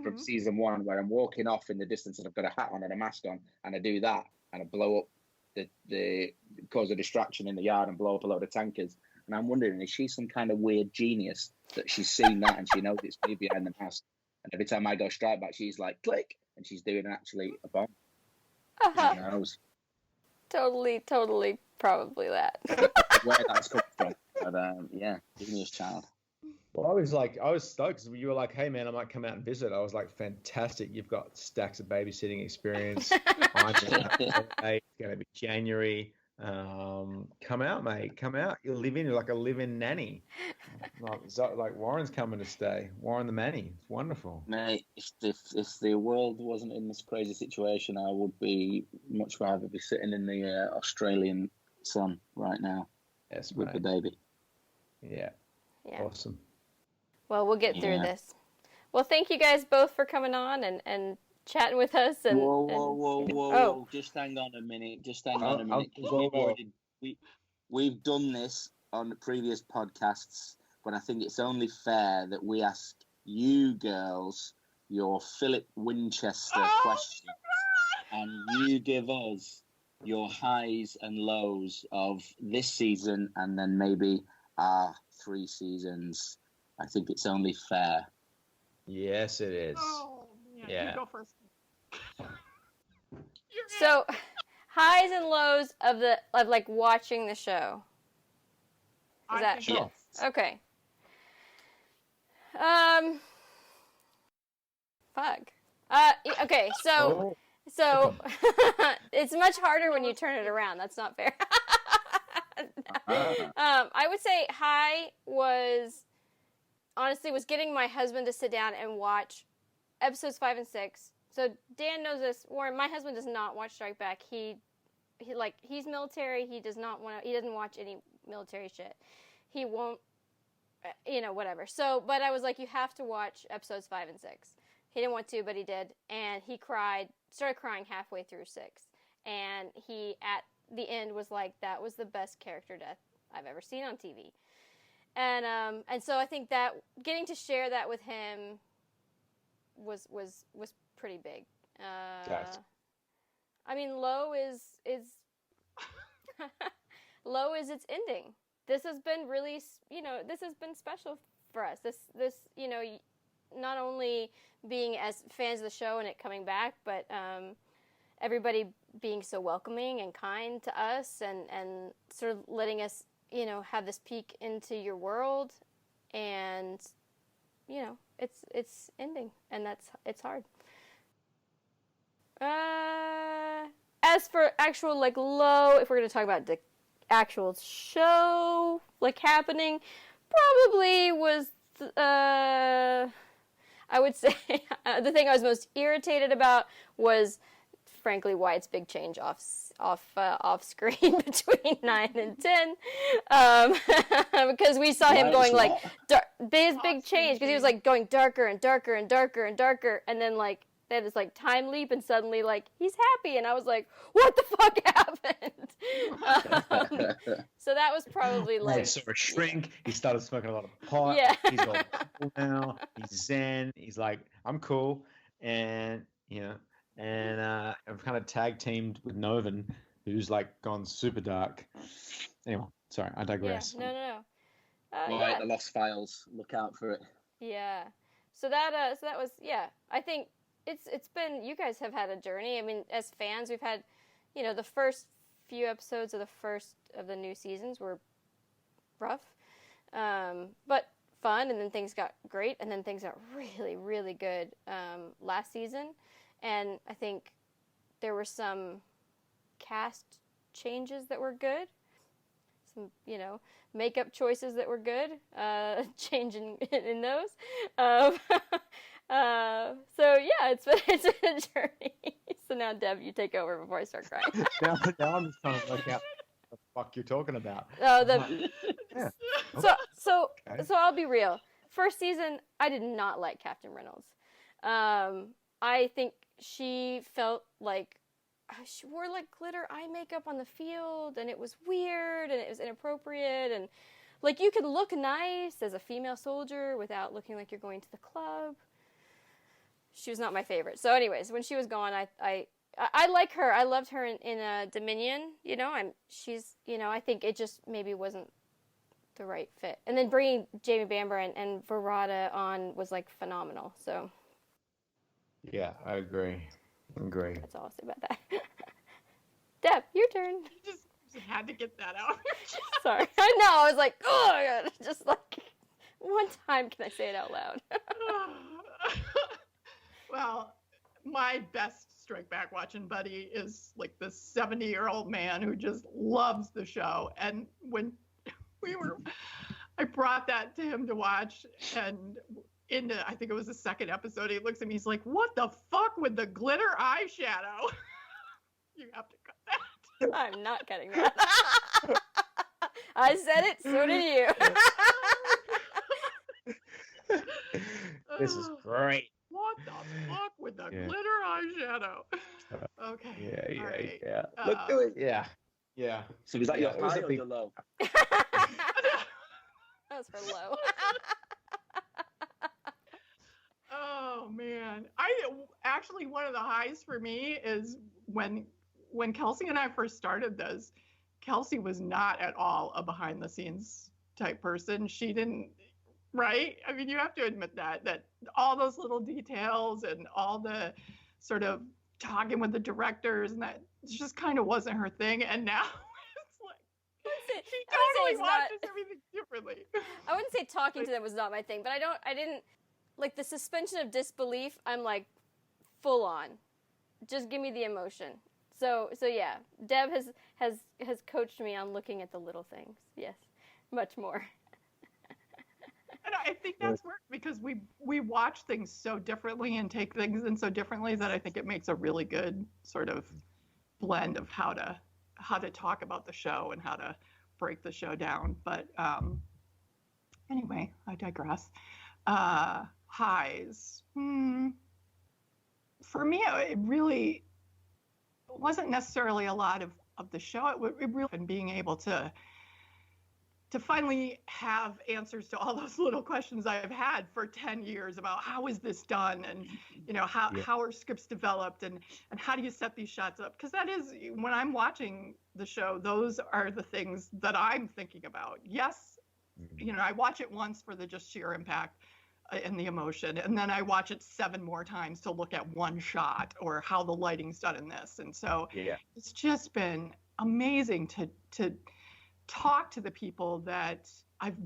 from season 1 where I'm walking off in the distance and I've got a hat on and a mask on, and I do that and I blow up the cause a distraction in the yard and blow up a load of tankers. And I'm wondering, is she some kind of weird genius that she's seen that and she knows it's me behind the mask? And every time I go Strike Back, she's like, click, and she's doing actually a bomb. Who knows? Totally, probably that. Where that's come from. But yeah, genius child. Well, I was stoked because you were like, hey, man, I might come out and visit. I was like, fantastic. You've got stacks of babysitting experience. It's going to be January. Come out, mate. Come out. You're like a live-in nanny. Like Warren's coming to stay. Warren the Manny. It's wonderful. Mate, if the world wasn't in this crazy situation, I would be much rather be sitting in the Australian sun right now. Yes, with mate. the baby. Yeah. Awesome. Well, we'll get through this. Well, thank you guys both for coming on and chatting with us. And whoa. Just hang on a minute. We've done this on the previous podcasts, but I think it's only fair that we ask you girls your Philip Winchester question, and you give us your highs and lows of this season and then maybe our 3 seasons. I think it's only fair. Yes, it is. Oh, yeah. You go first. So, highs and lows of like watching the show. Is that sure? Okay. Fuck. Okay. So it's much harder when you turn it around. That's not fair. I would say high was getting my husband to sit down and watch episodes 5 and 6. So Dan knows this. Warren, my husband does not watch Strike Back. He's military. He doesn't watch any military shit. He won't, whatever. So, but I was like, you have to watch episodes 5 and 6. He didn't want to, but he did. And he started crying halfway through 6. And he, at the end, was like, that was the best character death I've ever seen on TV. And so I think that getting to share that with him was pretty big. Gotcha. I mean, low is low is its ending. This has been really, this has been special for us. This, not only being as fans of the show and it coming back, but everybody being so welcoming and kind to us and sort of letting us, have this peek into your world, and it's ending, and it's hard. As for actual low, if we're gonna talk about the actual show happening, probably was I would say the thing I was most irritated about was frankly Wyatt's big change off screen between 9 and 10, because we saw him going his big change, because he was going darker and darker and darker and darker, and then they had this time leap, and suddenly he's happy, and I was like, what the fuck happened? So that was probably He saw a shrink. He started smoking a lot of pot. Yeah. He's all cool now. He's zen. He's like, I'm cool, and I've kind of tag teamed with Novan, who's gone super dark. Anyway, sorry, I digress. Yeah, no. The Lost Files. Look out for it. Yeah. So that was, I think it's been, you guys have had a journey. I mean, as fans, we've had, the first few episodes of the new seasons were rough, but fun, and then things got great, and then things got really, really good last season. And I think there were some cast changes that were good. Some, makeup choices that were good. Changing in those. So yeah, it's been a journey. So now, Deb, you take over before I start crying. now I'm just trying to work out what the fuck you're talking about. Oh, Yeah. So Okay. I'll be real. First season, I did not like Captain Reynolds. I think she felt like she wore like glitter eye makeup on the field, and it was weird, and it was inappropriate, and like you could look nice as a female soldier without looking like you're going to the club. She was not my favorite. So, anyways, when she was gone, I like her. I loved her in Dominion. You know, I think it just maybe wasn't the right fit. And then bringing Jamie Bamber and Verrata on was like phenomenal. So. Yeah, I agree. That's all I'll say about that. Deb, your turn. You just had to get that out. Sorry. I know. I was like, oh my God. Just like, one time can I say it out loud? Well, my best Strike Back watching buddy is like this 70-year-old man who just loves the show. And when I brought that to him to watch, and I think it was the second episode, he looks at me, he's like, what the fuck with the glitter eyeshadow? You have to cut that. I'm not cutting that. I said it, so did you. This is great. What the fuck with the glitter eyeshadow? Okay. Yeah. All right. Yeah. Look, do it. Yeah. So is that your it was high a or big- your low? That was her low. Oh man, actually one of the highs for me is when Kelsey and I first started this. Kelsey was not at all a behind the scenes type person. She didn't, right? I mean, you have to admit that all those little details and all the sort of talking with the directors and that just kind of wasn't her thing. And now it's like she totally watches everything differently. I wouldn't say talking to them was not my thing, but I didn't like the suspension of disbelief. I'm like full on. Just give me the emotion. So yeah, Deb has coached me on looking at the little things. Yes, much more. And I think that's worked because we watch things so differently and take things in so differently that I think it makes a really good sort of blend of how to talk about the show and how to break the show down. But anyway, I digress. Highs. For me, it really wasn't necessarily a lot of the show. It really been being able to finally have answers to all those little questions I've had for 10 years about how is this done, and how are scripts developed, and how do you set these shots up? Because that is, when I'm watching the show, those are the things that I'm thinking about. Yes, I watch it once for the just sheer impact and the emotion, and then I watch it 7 more times to look at one shot or how the lighting's done in this. And so it's just been amazing to talk to the people that I've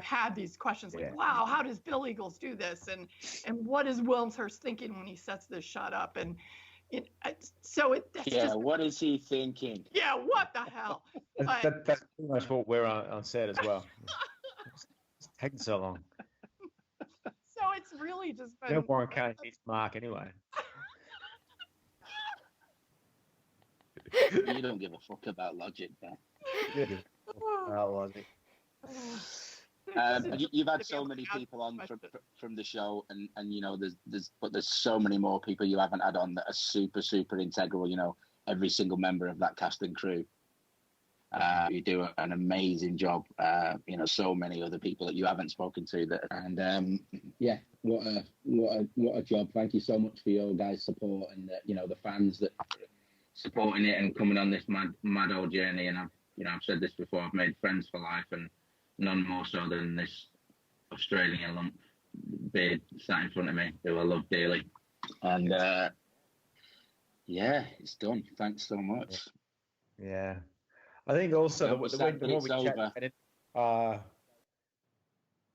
had these questions like, wow, how does Bill Eagles do this, and what is Wilmshurst thinking when he sets this shot up, and what is he thinking? Yeah, what the hell? That's pretty much what we're on set as well. It's taking so long. So it's really just been. Warren can't hit Mark anyway. You don't give a fuck about logic, man. Logic. You've had so many people on from the show, and there's so many more people you haven't had on that are super, super integral. Every single member of that cast and crew. You do an amazing job. So many other people that you haven't spoken to what a job. Thank you so much for your guys' support, and the fans that are supporting it and coming on this mad old journey. And I've said this before, I've made friends for life, and none more so than this Australian lump beard sat in front of me, who I love dearly. And it's done. Thanks so much. Yeah. I think also the more we chat,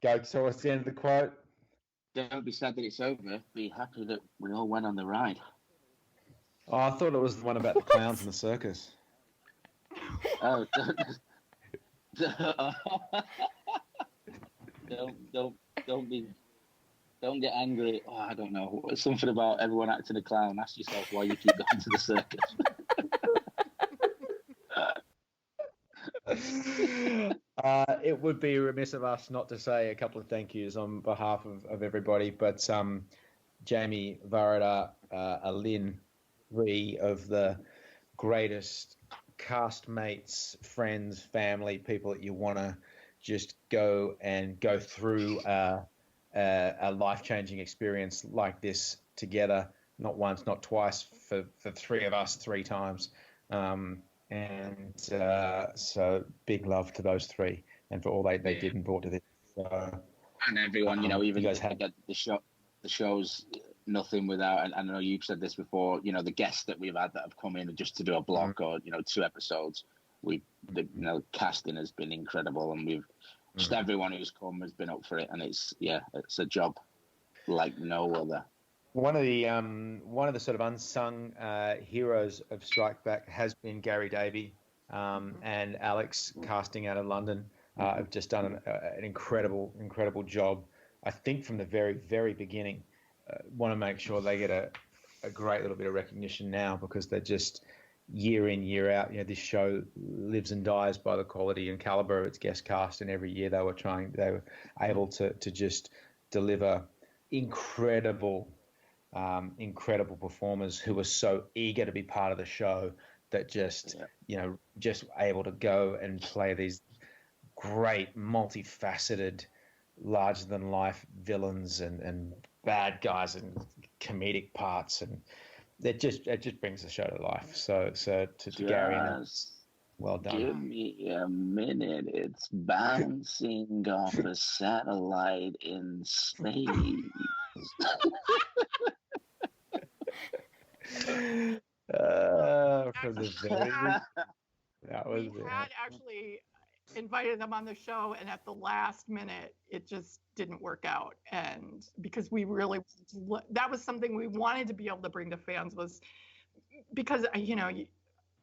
go towards the end of the quote. Don't be sad that it's over. Be happy that we all went on the ride. Oh, I thought it was the one about the clowns in the circus. Oh, don't be Don't get angry. Oh, I don't know. Something about everyone acting a clown. Ask yourself why you keep going to the circus. It would be remiss of us not to say a couple of thank yous on behalf of everybody, but Jamie, Varada, Alin, three of the greatest castmates, friends, family, people that you want to just go through a life-changing experience like this together, not once, not twice, for three of us, three times. So big love to those three and for all they did and brought to this. And everyone, even you guys had the show's nothing without, and I know you've said this before, the guests that we've had that have come in just to do a block or, 2 episodes, the casting has been incredible, and we've just everyone who's come has been up for it, and it's a job like no other. One of the sort of unsung heroes of Strike Back has been Gary Davey and Alex, casting out of London. Have just done an incredible job. I think from the very, very beginning, want to make sure they get a great little bit of recognition now, because they're just year in, year out. This show lives and dies by the quality and caliber of its guest cast, and every year they were able to just deliver incredible performers who were so eager to be part of the show that just able to go and play these great, multifaceted, larger than life villains and bad guys and comedic parts, and it just brings the show to life. So to Gary, well done. Give me a minute. It's bouncing off a satellite in space. From the very that was we had actually invited them on the show, and at the last minute it just didn't work out, and because we really that was something we wanted to be able to bring to fans, was because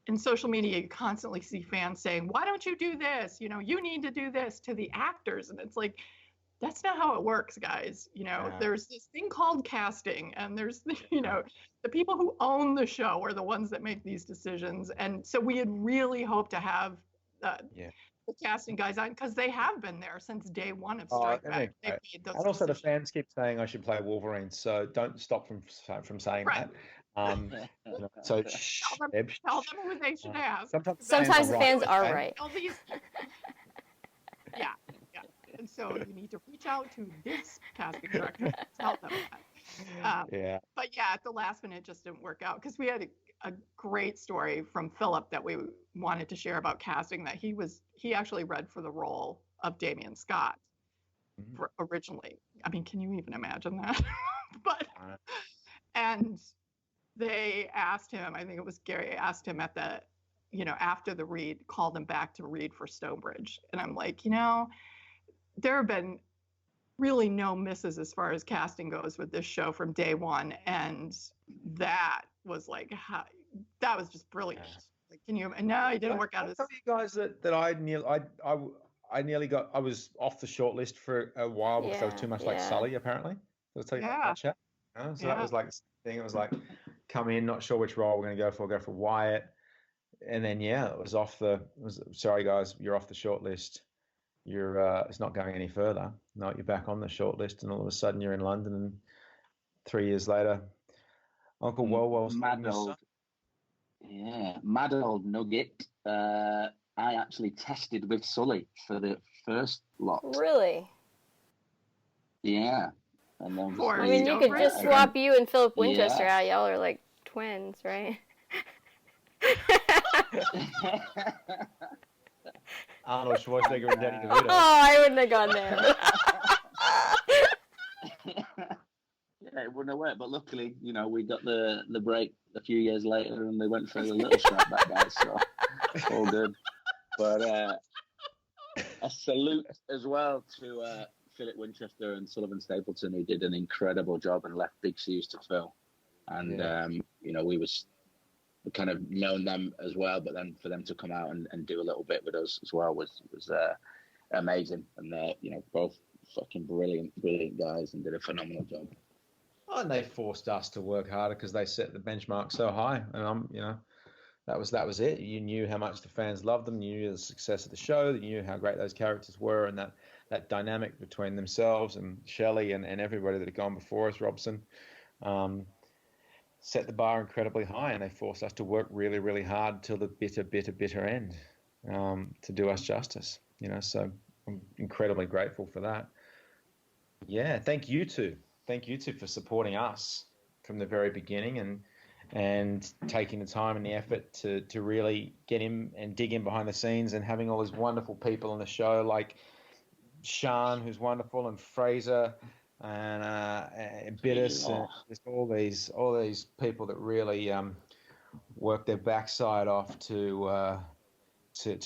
in social media you constantly see fans saying, why don't you do this, you need to do this to the actors, and it's like, that's not how it works, guys. There's this thing called casting, and there's the people who own the show are the ones that make these decisions. And so we had really hoped to have the casting guys on, because they have been there since day one of Strike Back. And also the fans keep saying I should play Wolverine, so don't stop from saying that. So tell them who they should ask. Sometimes the fans are right. Yeah. And so you need to reach out to this casting director and tell them that. But at the last minute it just didn't work out, because we had a great story from Philip that we wanted to share about casting, that he actually read for the role of Damian Scott originally. I mean, can you even imagine that? And they asked him, I think it was Gary asked him at the, after the read, called him back to read for Stonebridge. And I'm like, there have been really no misses as far as casting goes with this show from day one, and that was that was just brilliant. Like, can you? And no, it didn't work out. I tell you guys that I nearly got. I was off the shortlist for a while because I was too much like Sully, apparently. So tell you that chat. So that was like the thing. It was like, come in, not sure which role we're going to go for. Go for Wyatt, and then it was off the. Sorry guys, you're off the shortlist. It's not going any further. No, you're back on the shortlist, and all of a sudden you're in London, and 3 years later, Uncle Wolwell's mad old nugget. I actually tested with Sully for the first lot. Really? Yeah. And then you could just swap you and Philip Winchester out. Y'all are like twins, right? Arnold Schwarzenegger and Danny DeVito. Oh, I wouldn't have gone there. It wouldn't have worked, but luckily, we got the break a few years later, and they went for a little Strike Back guys, so all good. But a salute as well to Philip Winchester and Sullivan Stapleton, who did an incredible job and left big shoes to fill. And we kind of known them as well, but then for them to come out and do a little bit with us as well was amazing. And both fucking brilliant guys and did a phenomenal job. Oh, and they forced us to work harder because they set the benchmark so high. And that was it. You knew how much the fans loved them. You knew the success of the show. You knew how great those characters were, and that dynamic between themselves and Shelley and everybody that had gone before us, Robson, set the bar incredibly high, and they forced us to work really, really hard till the bitter end to do us justice. So I'm incredibly grateful for that. Yeah, thank you two for supporting us from the very beginning and taking the time and the effort to really get in and dig in behind the scenes, and having all these wonderful people on the show like Sean, who's wonderful, and Fraser and Bittis, and just all these people that really work their backside off to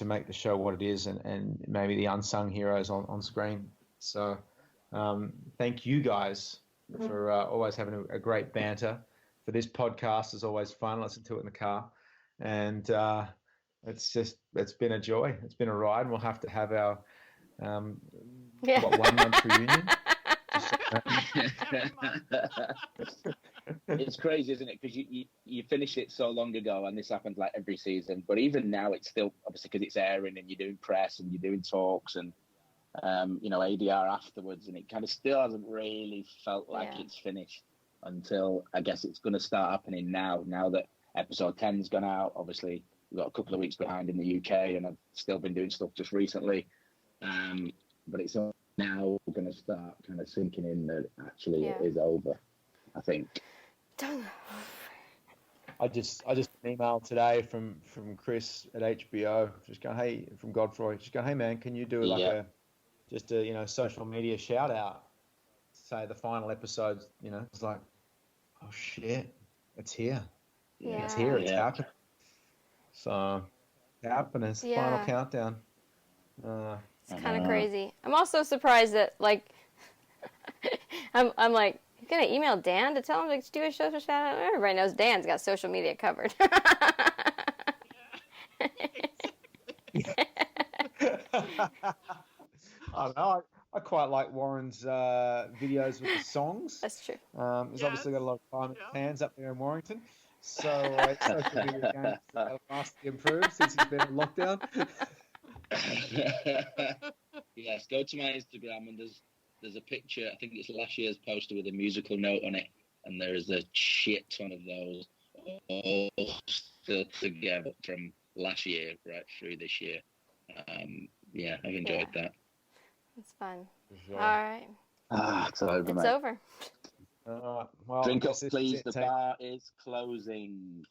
make the show what it is, and maybe the unsung heroes on screen. So thank you guys for always having a great banter. For this podcast is always fun. Listen to it in the car, and it's been a joy. It's been a ride, and we'll have to have our 1 month reunion. It's crazy, isn't it? Because you finish it so long ago, and this happens like every season. But even now, it's still obviously because it's airing, and you're doing press and you're doing talks and ADR afterwards, and it kind of still hasn't really felt like it's finished until I guess it's going to start happening now. Now that episode 10's gone out, obviously we've got a couple of weeks behind in the UK, and I've still been doing stuff just recently. But it's now going to start kind of sinking in that actually it is over, I think. I just an email today from Chris at HBO, just going, hey, from Godfrey, just going, hey man, can you do a social media shout out, say the final episodes, it's like, oh shit, it's here. It's here, it's happening. So it's happening, it's the final countdown. It's kind of crazy. I'm also surprised that, like, I'm like, you're going to email Dan to tell him to do a social shout out? Everybody knows Dan's got social media covered. I don't know. I quite like Warren's videos with the songs. That's true. He's obviously got a lot of time hands up there in Warrington. So social media games have vastly improved since he's been in lockdown. Yes, go to my Instagram, and there's a picture. I think it's last year's poster with a musical note on it, and there is a shit ton of those all still together from last year right through this year. I've enjoyed that. It's fun. Sure. All right. It's over, It's mate. over. Well, Drink up, please. The bar is closing.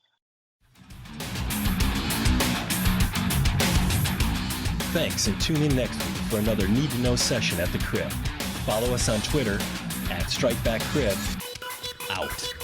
Thanks, and tune in next week for another Need to Know session at the Crib. Follow us on Twitter @StrikebackCrib. Out.